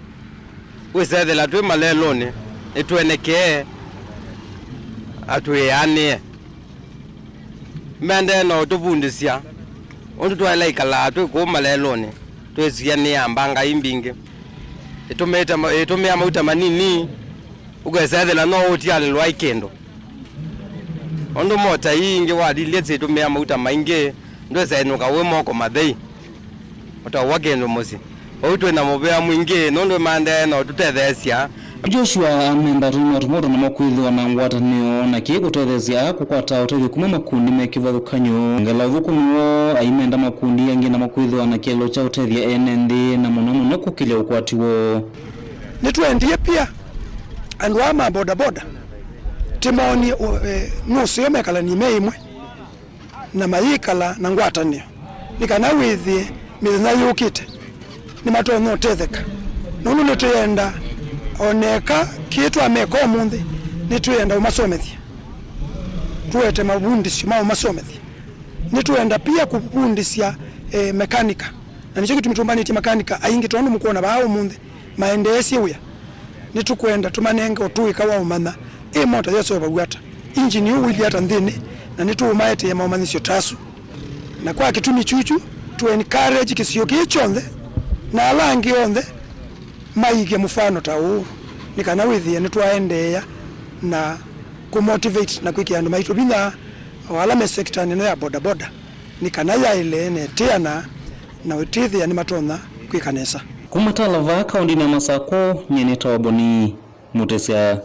[SPEAKER 16] wesethela twi malelone itweneke atuyane mende no tubundisia ondu twala ikala twi kuma lelone twisia ni ambanga imbinge itumia mauta manini ugesethela no utiale lwa ikendo ondu mota ingi wadi letse itumia mauta maingi ndwesenuka we moko mathei utawagendo musi outwe na mubea mwingi nondo mande no tutethesia
[SPEAKER 13] Joshua amenda tumoto na makwithwa na ngwatanio na kigutethesia kukwata utethi kuma makundi mekivathukanyo ngela thukumiwo aimenda makundi yangi na makwithwa na kielo cha utethia NND na muno kukilia ukwatiwo
[SPEAKER 14] nitwendie pia andu ama boda boda timoni nusu yomekala ni meimwe na mayikala na ngwatanio nikana withi mithenya yukite ni matonyo tetheka nunu nituyenda oneka kitu ameko munthi nituyenda umasomethia tuwete mabundisyo ma umasomethia nituyenda pia kupundisya mekanika na nicho kitu mitumbani ti mekanika aingi tondu mukuona bao munthi maendeesye uya nitukwenda tumanenge otuika wa umana moto yeso bagwata engine yu wiliata nthini na nituumaete ya maumanisyo tasu na kwa kitumi chuchu tu encourage kisio kichonthe na alangi onthe maige mufano ta huu nikana withia nitwaendeea na kumotivate na kwikia andu maitu binya wala me sector nene ya boda boda nikana ya ile netiana na witithia ni matona kwikanesa
[SPEAKER 13] kumatala va kaunti ya Masako nyene tawaboni mutesia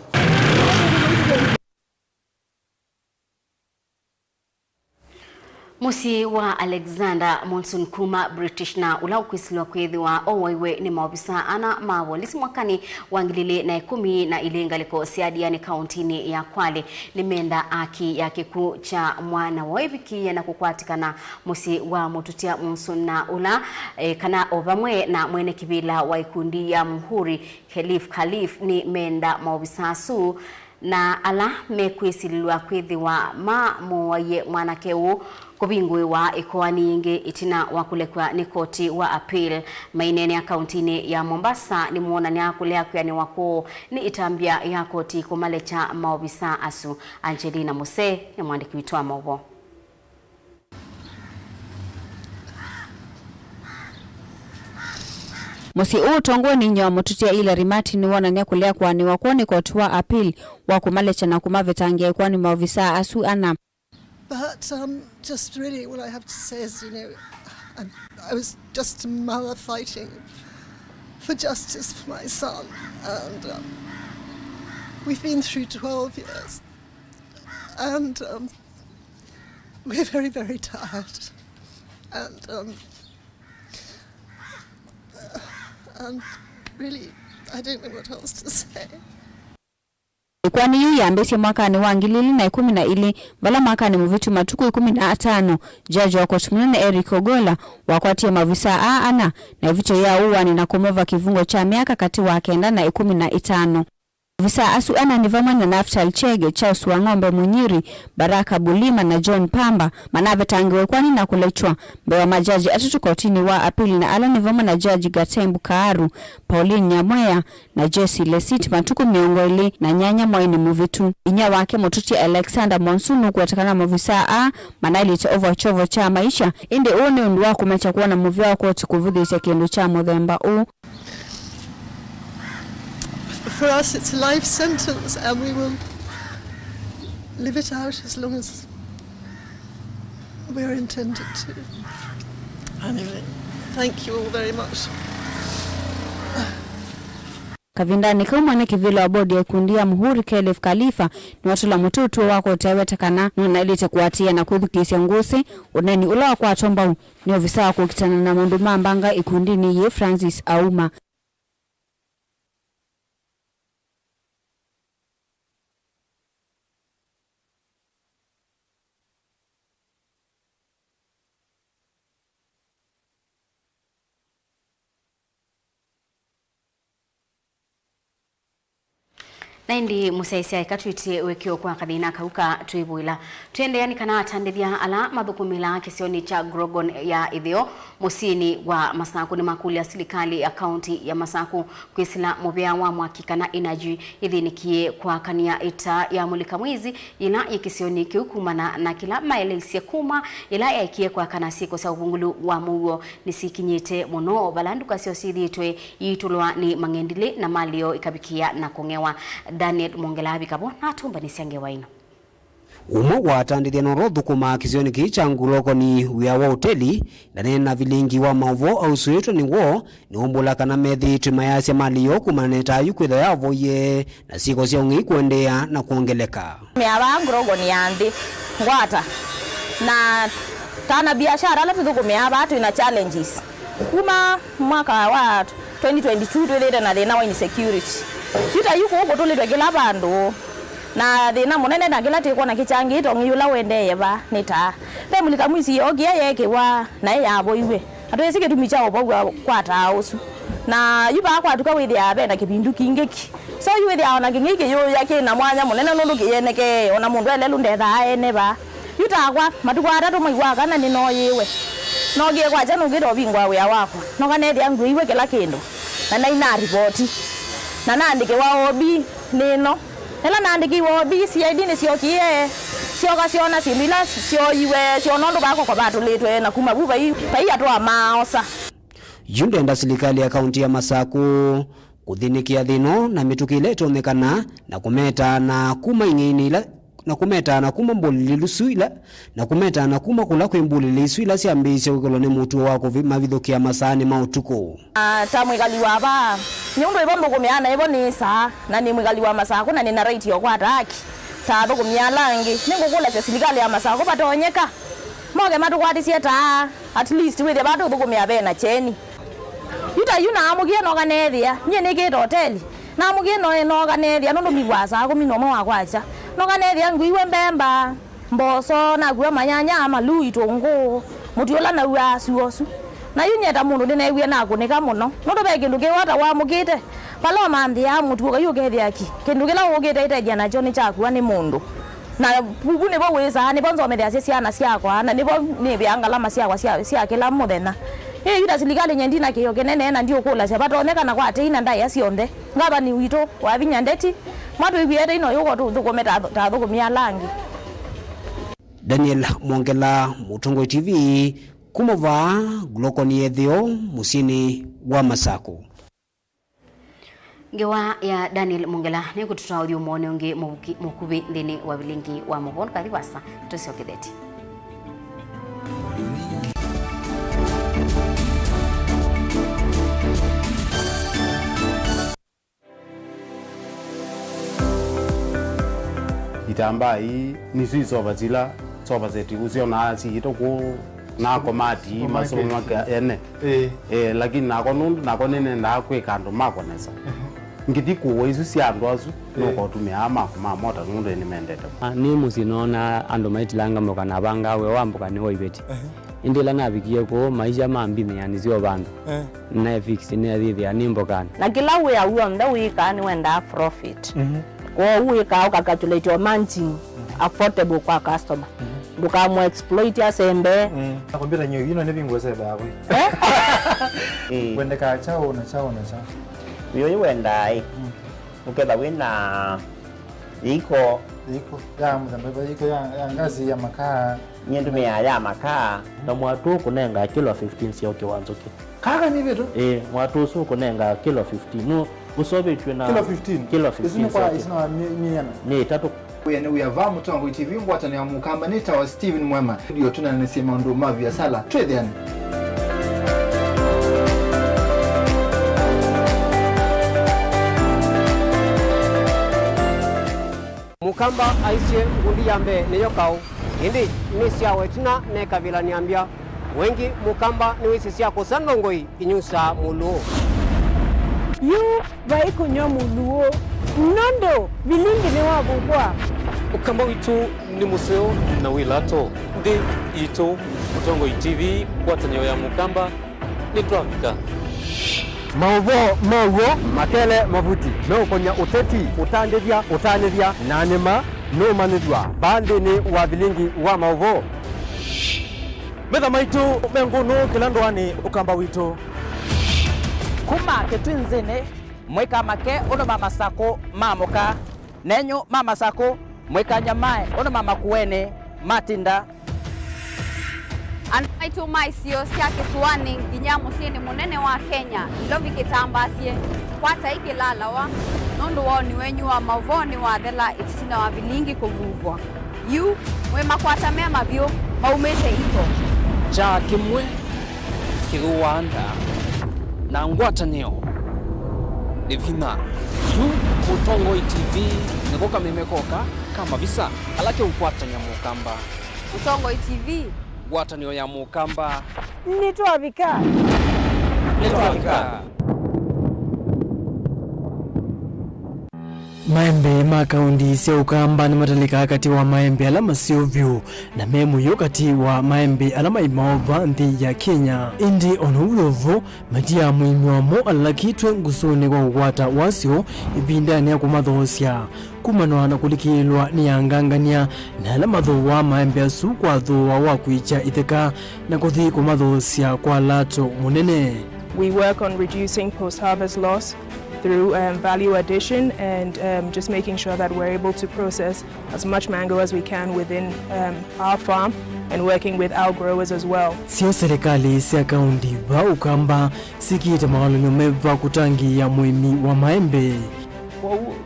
[SPEAKER 1] Musi wa Alexander Monson Kuma British na ula ukwisiliwa kwithiwa owaiwe ni maofisa ana mawolisi mwakani wangilile na 10 na ile ngaliko siadiani kauntini ya Kwale nimenda aki ya kiku cha mwana waivikia na kukwatikana musi wa mututia Monson na ula kana ovamwe na mwene kibila waikundi ya muhuri Khalif ni menda maofisa su na ala mekwisilwa kwithiwa muwaye mwanakeu kubingwe wa ikoani inge itina wakulekwa ni koti wa appeal mainene ya kauntini ya Mombasa ni muona ni akulea kwa ni wako ni itambia ya koti kumalecha maofisa asu. Angelina Muse ni mwandiki wetu wa Mauvoo.
[SPEAKER 17] Musi utongo ni nyo mututia ila rimati ni wana ni akulea kwa ni wako ni koti wa appeal wakumalecha na kumavetangia kwa ni maofisa asu ana.
[SPEAKER 18] But just really what I have to say is, you know, I was just a mother fighting for justice for my son, and we've been through 12 years, and we're very, very tired, and really, I don't know what else to say.
[SPEAKER 17] Kwani yu yambesi mwaka ni wangilili na 12 vala mwaka ni muvitu matuku 15 jaji wa koti munene Eric Ogola wakwatia mavisa ana na vicho ya uwani na kumova kivungo cha miaka kati wa kenda na 15. Visa asu ana ni vamwana Naftali Chege, Charles Wang'ombe Munyiri, Baraka Bulima na John Pamba manave tangiwe kwani na kulechwa mbewa majaji atutu kotini wa apili na ala ni vamwana Jaji Gatembu Kaaru, Pauline Nyamweya na Jesse Lesit matuku miongoli na nyanya mwaini muvitu. Inya wake motuti Alexander Monsunu kuwatakana mavisa manaili ita over chovo cha maisha indi uone unduwa kumecha kuwana muvi wa koti kuvudhi isi kiendu cha mudhemba
[SPEAKER 18] For us, it's a life sentence, and we will live it out as long as we're intended to. Anyway, thank you all very much.
[SPEAKER 17] Kavindani kumwane kivila wa bodi ya kundia muhuri Khalif ni watu la mututu wako tawetakana nuna ilite kuatia na kuthukisya ngusi uneni ula kwa tomba ni ofisa wako kitana na mundu mambanga ikundini ye Francis Auma.
[SPEAKER 1] Naindi musaisia ikatuiti wekio kwa kadina kauka tuibuila. Tuende yani kana atandidia ala madhukumila kisioni cha Grogon ya idhio musini wa Masaku ni makuli ya silikali ya kaunti ya Masaku kuisila mubia wa mwakikana inaji idhinikie kwa kania ita ya mulika mwizi ila ya kisioni kiukumana na kila maeleisi kuma ila ya ikie kwa kanasi kwa sa uvungulu wa mugo nisikinyete mono balandu kasio sidhiitwe yitulwa ni mangendile na malio ikabikia na kongewa. Daniel Mongelabi kabo na tumba nisiange waino.
[SPEAKER 19] Umo watandidia norodhu kuma kisioni kichanguloko ni wiawa hoteli na Vilingi Wa Mauvoo au suyeto ni wo ni umbulaka na methi tumayasi maliyo kumaneta yukwitha yavo ye na siko siya ungi kuendea na kuongeleka.
[SPEAKER 21] Miawa Grogo ni andi ngwata na tana biashara ala tuku miawa atu ina challenges kuma mwaka wa 2022 tuleta na thina wa insecurity. Sita yuko huko tuleta kila bandu na thina munene na kila tiko na kichangi to ngiyula wendeye ba nita pe mulika mwisi ogia yeke wa na yabo iwe atwese ke tumicha obo kwa tausu na yuba kwa tuka withi abe na kibindu kingeki so yuthi aona kingeki yo yake na mwanya munene nundu kiyeneke ona mundu ele lundetha ene ba yutagwa matukwa atatu maigwa kana ni no yiwe no gie kwa janu giro bingwa we wako no kana ndi angu iwe kila kindu na ina report na naandike wa obi nino ela naandiki wa obi CID ni sio kie sio kasiona simila sio iwe sio nondo bako kwa batu letwe na kuma buba hii pai atwa maosa
[SPEAKER 19] yundenda serikali ya kaunti ya Masaku kuthinikia thino na mitukile tonekana na kumeta na kuma ing'inila na kumeta na kuma mbulili suila na kumeta na kuma kula kwembulili suila siambisha ukolo ne mutu wako mavithukia masani mautuko
[SPEAKER 21] tamwigaliwa ba nyundo ibombo kumiana ibo ni saa na ni mwigaliwa Masaku na nina right yo kwa taki tado kumyalangi ningukula cha serikali ya Masaku batonyeka moge matukwati sieta at least with bado bukumya bena cheni yuta yuna amugie no ganethia nyene ke hoteli na amugie no ganethia no migwasa ko minomo wakwacha no ganethia ngwiwe mbemba mboso na gwa manyanya amalu itongo mutiola na uasuosu na yunyeta mundu ndinewie na kunika muno no beke nduke wata wa mugite palo mandi ya mutu ga yugethia ki kinduke la ugite iteja na joni chakwa ni mundu na bubu ne bo weza ne bonzo me cia ciana ciakwa na ne bo ne biangala masiakwa cia kila muthena yuda serikali nyendina kiyo kenene na ndio kula cia batonekana kwa ateina ndai acionde ngaba ni wito wa vinyandeti mwatu ibiete ino yuko thukumeta ta thukumia langi
[SPEAKER 19] Daniel Mwongela, Mutongo TV, kumova glokoni ethio musini wa Masaku.
[SPEAKER 1] Ngewa ya Daniel Mwongela ni kututa audio mwone unge mukubi thini wa Vilingi Wa Mauvoo kathi wasa tusio kitheti.
[SPEAKER 2] Itamba hii ni sisi soba zeti uzio na si itoku na komati masomo maka ene lakini nako nundu nako nene na kwekando mako nesa ngiti kuwo isu si andu azu noko tumia ama kuma mota nundu ni mendete
[SPEAKER 22] ni musinona andu maitilanga moka na banga we wambuka ni hoibeti indila nabikie ko maisha mambime yani sio bandu na fix ni adhithi ya nimbokana
[SPEAKER 21] na kila we ya uo nda wikani wenda profit kwa uwe ka calculate your margin affordable kwa customer buka mo exploit ya sembe
[SPEAKER 23] nakwambia nyo yino ne bingwese bawe wende ka chao na
[SPEAKER 24] yo wenda ukeba wina iko
[SPEAKER 23] ya mzambe iko ya ngazi ya makaa
[SPEAKER 24] nyendu me ya makaa
[SPEAKER 22] na mwatu kunenga kilo 15 sio kiwanzo ki
[SPEAKER 23] kaka ni vitu
[SPEAKER 22] mwatu so kunenga kilo 15 no usobe tuna kilo 15
[SPEAKER 23] isino kwa isino
[SPEAKER 22] ni tatu
[SPEAKER 23] uyava Mutongo TV ngwatani ya mukamba nita wa Steven Mwema ndio tunanasema ndo mavi ya sala trade
[SPEAKER 25] mukamba aisye ngundi yambe niyo kau indi nisia wetina ne kavila niambia wengi mukamba ni wisi sia kusandongoi inyusa muluo
[SPEAKER 26] yu baiko nyo muluo nondo Vilingi ni wa Mauvoo
[SPEAKER 27] ukamba witu ni museo na wilato ndi ito Mutongo TV kwatanyo ya mukamba ni Afrika
[SPEAKER 25] Mauvoo makele mavuti no konya uteti utandithia nanima no manithwa bandi ni wa Vilingi Wa Mauvoo
[SPEAKER 23] metha maitu menguno kilandwani ukamba witu
[SPEAKER 21] kuma ketwinzene mweka make ono mama sako mamoka nenyo mama sako mweka nyamae ono mama kuene matinda
[SPEAKER 28] anaitu maisio siake suani ginyamo sieni munene wa Kenya ilovi kitambasie kwata ikilalawa nundu woni wenyu wa Mauvoo ni wathela itina wa Vilingi kuvuvwa yu mwe makwata mema vyo maumete ito
[SPEAKER 29] cha kimwe kiguwanda na ngwatanio Devina yu Mutongo TV nikoka mimekoka kama visa alake ukwata nyamukamba
[SPEAKER 28] Mutongo TV
[SPEAKER 29] ngwatanio ya mukamba
[SPEAKER 26] nitwavika
[SPEAKER 3] Maembe makaundi sia ukamba ni matalika kati wa maembe alama siovyo na memu yokati wa maembe alama imaova nthi ya Kenya. Indi onuulovo matia muimi wa mo alakitwe ngusuni kwa ukwata wasio ibindani ya kumadhoosya. Kumanwa na kulikilwa ni angangania na alama dhowa maembe asu kwa dhowa wakuicha itheka na kuthi kumadhoosya kwa lato munene.
[SPEAKER 4] We work on reducing post-harvest loss through value addition and just making sure that we're able to process as much mango as we can within our farm and working with our growers as well.
[SPEAKER 3] Sio serikali sia kaundi va ukamba sikita mawalonyo meva kutangi ya muimi wa maembe.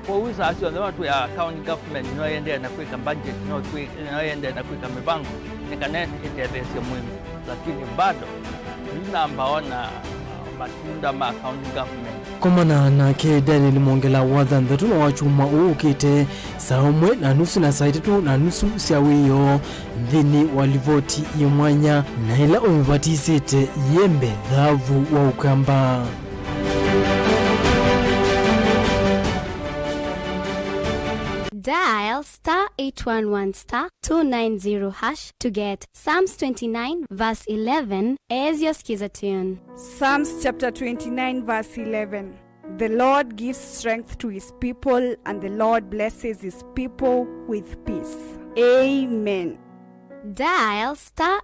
[SPEAKER 5] Kwa uza asio na watu ya county government inayoendea na kuweka budget inayoendea na kuweka mipango nikanene itathesya muhimu, lakini bado tunaambaona matunda ma county government.
[SPEAKER 3] Komana na ke Daniel Mongela wathanthatu na wachuma uukite saumwe na nusu na saitatu na nusu sia wiyo nthini walivoti yemwanya na ila umivatisite yembe dhavu wa ukamba.
[SPEAKER 7] Dial *811*290# to get Psalms 29 verse 11 as your skiza tune.
[SPEAKER 26] Psalms chapter 29 verse 11. The Lord gives strength to his people, and the Lord blesses his people with peace. Amen.
[SPEAKER 7] Dial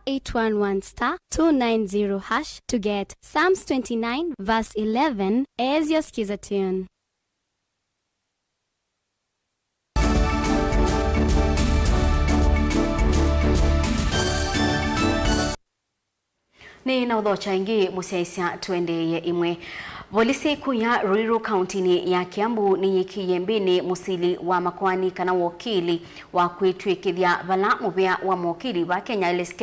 [SPEAKER 7] *811*290# to get Psalms 29 verse 11 as your skiza tune.
[SPEAKER 1] Ni na udhocha ingi musiaisia tuendeye imwe. Polisi kuu ya Ruiru County ya Kiambu ni yikiyembini musili wa makwani kana wakili wa kuitwikithia vala muvea wa mwakili wa Kenya LSK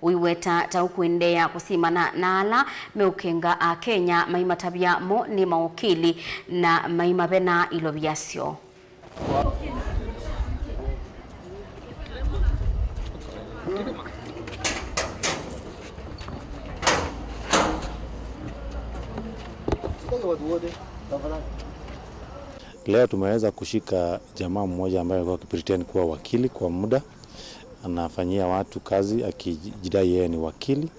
[SPEAKER 1] uiweta taukuendea kusimana na ala meukenga a Kenya maimatabia mo ni mawakili na maimabena iloviasio.
[SPEAKER 9] Leo tumeweza kushika jamaa mmoja ambaye alikuwa akipretend kuwa wakili kwa muda. Anafanyia watu kazi akijidai yeye ni wakili,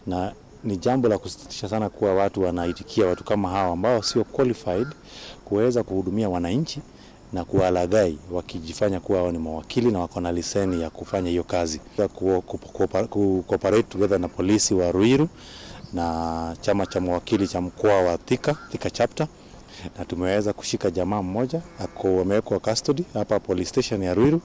[SPEAKER 9] na ni jambo la kusikitisha sana kuwa watu wanaitikia watu kama hawa ambao sio qualified kuweza kuhudumia wananchi na kuwalaghai wakijifanya kuwa wao ni mawakili na wako na leseni ya kufanya hiyo kazi. Cooperate together na polisi wa Ruiru na chama cha mawakili cha mkoa wa Thika chapter, na tumeweza kushika jamaa mmoja amewekwa custody hapa police station ya Ruiru,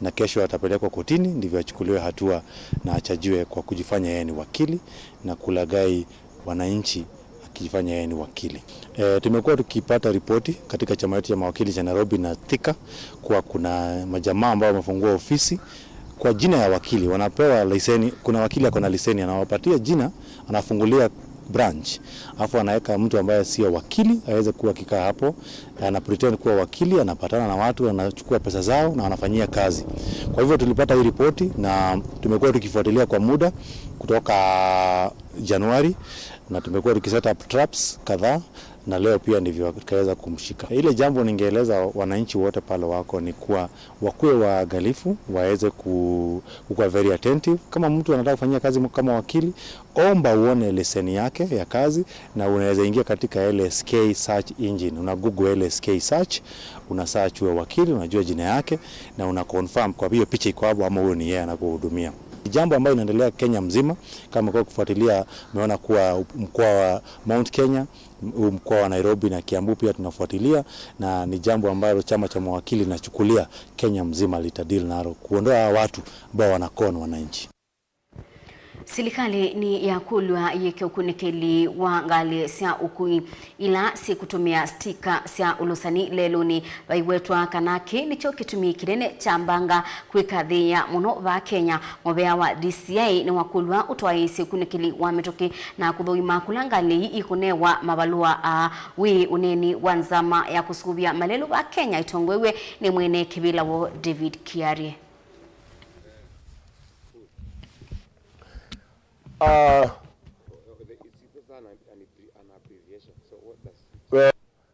[SPEAKER 9] na kesho atapelekwa kotini ndivyo achukuliwe hatua na achajiwe kwa kujifanya yeye ni wakili na kulaghai wananchi akijifanya yeye ni wakili. Tumekuwa tukipata ripoti katika chama yetu cha mawakili cha Nairobi na Thika kwa kuna majamaa ambao wamefungua ofisi kwa jina ya wakili, wanapewa leseni. Kuna wakili ako na leseni, anawapatia jina, anafungulia branch, afu anaweka mtu ambaye sio wakili aweze kuwa kikaa hapo, ana pretend kuwa wakili, anapatana na watu, anachukua pesa zao na anafanyia kazi. Kwa hivyo tulipata hii ripoti na tumekuwa tukifuatilia kwa muda kutoka Januari, na tumekuwa tukiset up traps kadhaa, na leo pia ndivyo tukaweza kumshika. Ile jambo ningeeleza wananchi wote pale wako ni kuwa wakuwe waangalifu, waweze kuwa very attentive. Kama mtu anataka kufanyia kazi kama wakili, omba uone leseni yake ya kazi, na unaweza ingia katika LSK search engine, una Google LSK search, una search wa wakili, unajua jina yake na una confirm kwa hiyo picha iko hapo ama huyo ni yeye anakuhudumia. Jambo ambalo inaendelea Kenya mzima, kama kwa kufuatilia umeona kuwa mkoa wa Mount Kenya, mkoa wa Nairobi na Kiambu pia tunafuatilia, na ni jambo ambalo chama cha mawakili linachukulia Kenya mzima litadili nalo kuondoa watu ambao wanakona wananchi.
[SPEAKER 1] Serikali ni ya kulwa yeke ukunikeli wa ngali sia ukui ila si kutumia stika sia ulusani lelo ni waiwetwa kanake nicho kitumi kirene chambanga kwikadhia muno va Kenya. Mobea wa DCI ni wakulwa utwai si ukunikeli wa metoke na kudhoima kulangali ikunewa mabalua wi uneni wanzama ya kusubia malelo va Kenya itongwewe ni mwene kibila wo David Kiarie.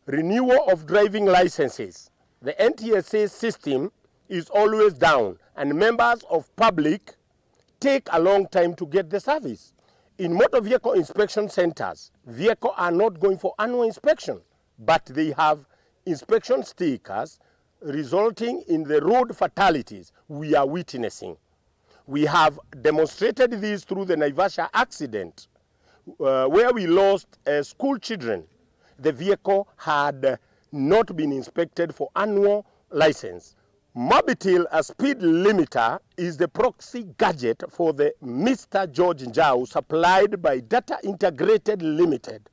[SPEAKER 10] Renewal of driving licenses
[SPEAKER 6] the NTSA system is always down and members of public take a long time to get the service. In motor vehicle inspection centers, vehicles are not going for annual inspection, but they have inspection stickers resulting in the road fatalities we are witnessing. We have demonstrated this through the Naivasha accident, where we lost school children. The vehicle had not been inspected for annual license. Mobitil, a speed limiter, is the proxy gadget for the Mr. George Njau supplied by Data Integrated Limited.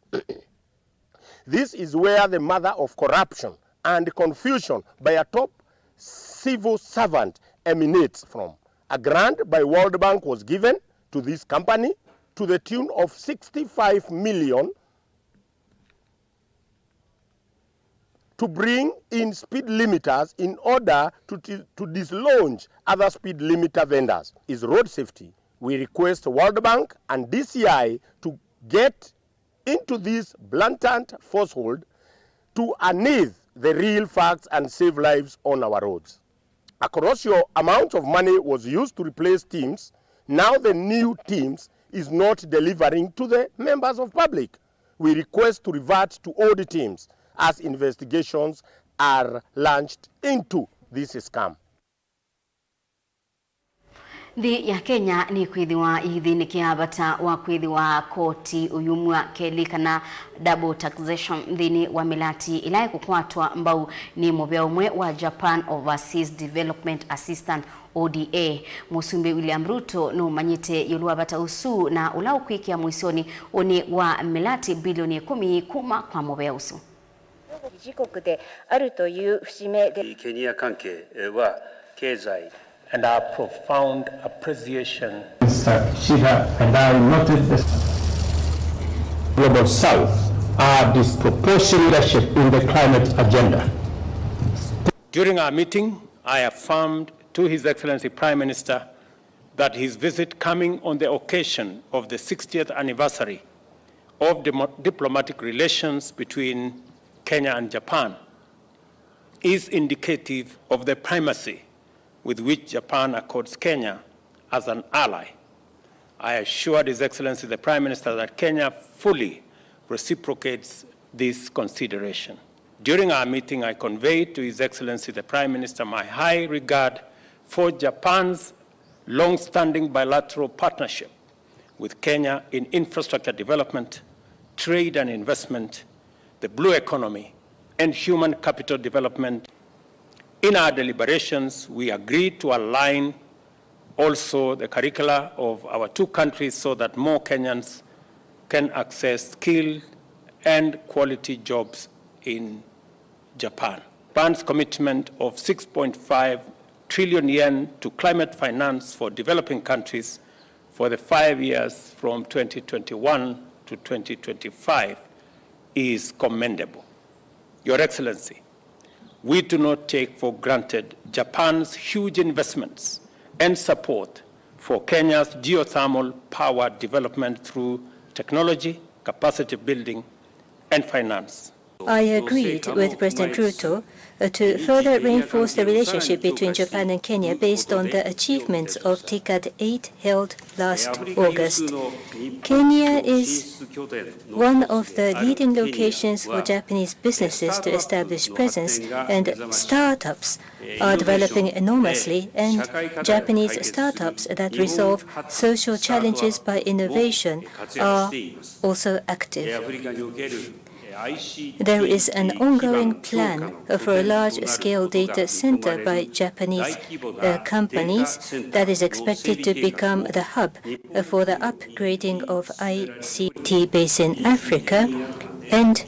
[SPEAKER 6] This is where the mother of corruption and confusion by a top civil servant emanates from. A grant by World Bank was given to this company to the tune of 65 million to bring in speed limiters in order to dislodge other speed limiter vendors. Is road safety. We request World Bank and DCI to get into this blatant falsehood to unearth the real facts and save lives on our roads. A colossal amount of money was used to replace teams. Now the new teams is not delivering to the members of public. We request to revert to old teams as investigations are launched into this scam.
[SPEAKER 1] Thi ya Kenya ni kwithiwa ithini kiabata wa kwithiwa koti uyumwa keli kana double taxation thini wa milati ilai kukwatwa mbau ni mubea umwe wa Japan Overseas Development Assistant ODA. Musumbi William Ruto no manyite yulua bata usu na ulau kwikia mwisoni oni wa milati bilioni 10 kuma kwa mubea usu.
[SPEAKER 8] Kenya kanke wa kezai and our profound appreciation. Mr. Shida and I noted the Global South, our disproportionate leadership in the climate agenda. During our meeting, I affirmed to His Excellency Prime Minister that his visit coming on the occasion of the 60th anniversary of diplomatic relations between Kenya and Japan is indicative of the primacy with which Japan accords Kenya as an ally. I assured His Excellency the Prime Minister that Kenya fully reciprocates this consideration. During our meeting, I conveyed to His Excellency the Prime Minister my high regard for Japan's long-standing bilateral partnership with Kenya in infrastructure development, trade and investment, the blue economy, and human capital development. In our deliberations, we agreed to align also the curricula of our two countries so that more Kenyans can access skilled and quality jobs in Japan. Japan's commitment of 6.5 trillion yen to climate finance for developing countries for the 5 years from 2021 to 2025 is commendable. Your Excellency, we do not take for granted Japan's huge investments and support for Kenya's geothermal power development through technology, capacity building, and finance.
[SPEAKER 10] I agreed with President Ruto to further reinforce the relationship between Japan and Kenya based on the achievements of TICAD 8 held last August. Kenya is one of the leading locations for Japanese businesses to establish presence, and startups are developing enormously, and Japanese startups that resolve social challenges by innovation are also active. There is an ongoing plan for a large-scale data center by Japanese companies that is expected to become the hub for the upgrading of ICT base in Africa, and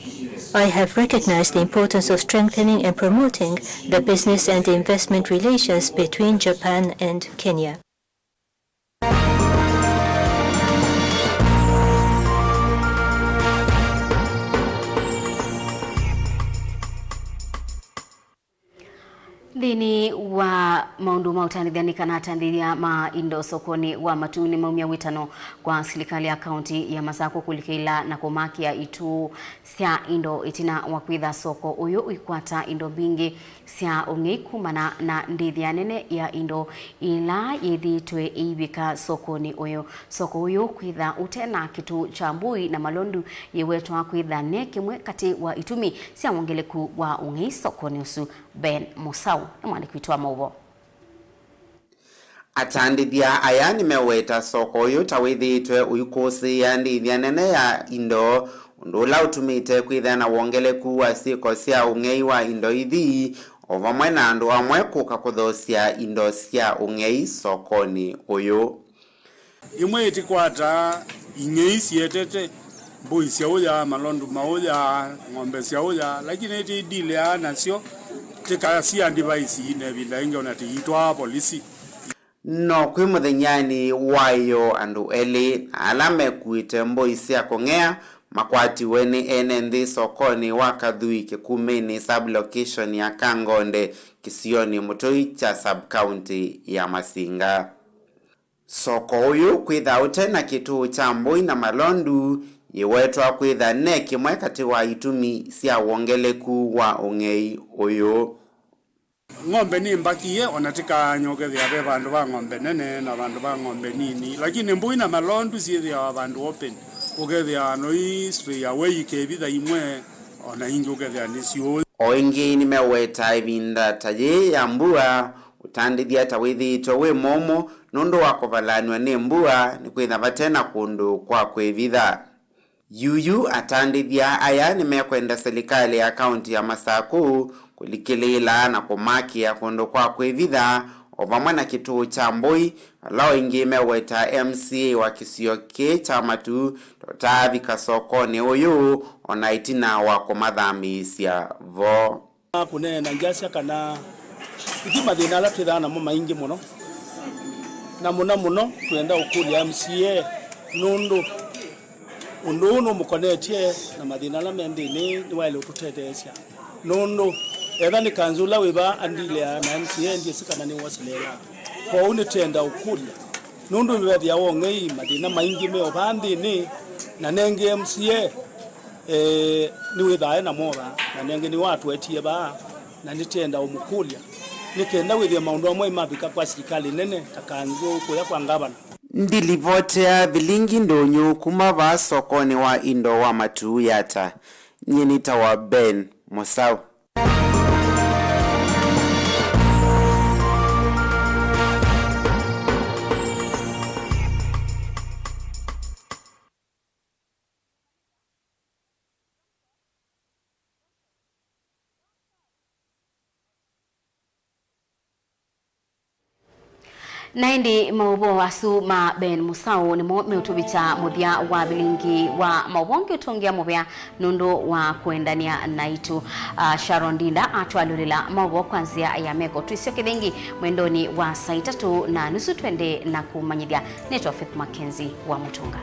[SPEAKER 10] I have recognized the importance of strengthening and promoting the business and investment relations between Japan and Kenya.
[SPEAKER 1] Thini wa maundu mautandithia kana atandithia ma indo sokoni wa matuni maumia witano kwa serikali ya kaunti ya Masako kulikila na kumakia itu sia indo itina wakwitha soko uyu ikwata indo bingi sia ungikumana na ndithia nene ya indo ila yithitwe ibika sokoni uyu. Soko uyu kwitha utena kitu cha mbui na malondu yewetwa kwitha ne kimwe kati wa itumi sia wongeleku wa ungi sokoni usu Ben Musau mwandiki wa Mauvoo.
[SPEAKER 11] Atandithia aya nimeweta soko uyu tawithitwe uyukusi ya ndithia nene ya indo undula utumite kwitha na wongeleku wa siko sia ungei wa indo ithi ovamwe na andu amwe kuka kuthosia indo sia ungei sokoni uyu.
[SPEAKER 12] Imwe itikwata ingei sietete mbui sia uya malondu mauya ng'ombe sia uya lakini iti dile anasio tikasi andivaisi ine bila inge onatiitwa polisi.
[SPEAKER 11] No kwi muthenyani wayo andu eli alame kuite mbui sia kongea makwati weni ene nthi sokoni wakathui kikumini sub-location ya Kangonde kisioni mutoi cha sub-county ya Masinga. Soko uyu kwitha utena kitu cha mbui na malondu yewetwa kwitha ne kimwe kati wa itumi sia wongeleku wa ungei uyu.
[SPEAKER 12] Ng'ombe ni mbakie onatika nyogethia be bandu ba ng'ombe nene na bandu ba ng'ombe nini lakini mbui na malondu siethia bandu open ugethia no istri ya wei kebitha imwe ona ingi ugethia nisio
[SPEAKER 11] oingi nimeweta ivinda taje ya mbua utandithia tawithitwe wi momo nundu wa kuvalanwa ni mbua ni kwitha batena kundu kwa kwivitha. Yuyu atandithia aya nimekwenda serikali ya kaunti ya Masako kulikilila na kumakia kundu kwa kwivitha ovamwe na kitu cha mbui lao ingi meweta MCA wa Kisioke cha matu totavika sokoni uyu ona itina wa kumathamisya vo.
[SPEAKER 12] Kunena njasya kana ikimathina ala twithana mo maingi muno na muno twenda ukulia MCA nundu undu no mukonetie na mathina ala mendini ni wale ututetesya nundu etha ni kanzula wiba andile na MCA ndiye sikana ni wasilela kwa unitenda ukulia nundu wethia wongei mathina maingi me obandini na nenge MCA ni withae na moba na nenge ni watu etie ba na nitenda umukulia nikenda withia maundu amwe mabika kwa serikali nene takanzo kuya kwa ngabana.
[SPEAKER 11] Ndilivotea Vilingi ndonyo kuma va sokoni wa indo wa matu yata nyenita wa Ben Musau.
[SPEAKER 1] Naindi Mauvoo asu ma Ben Musau ni mo meutubicha muthia wa Vilingi wa Mauvoo ngiutungia muvia nundu wa kuendania naitu. Sharon Dinda atwalulila Mauvoo kwanzia ya meko tuisio kithingi mwendoni wa saa 3:30 twende na kumanyithia. Netwa MAKENZI wa Mutunga.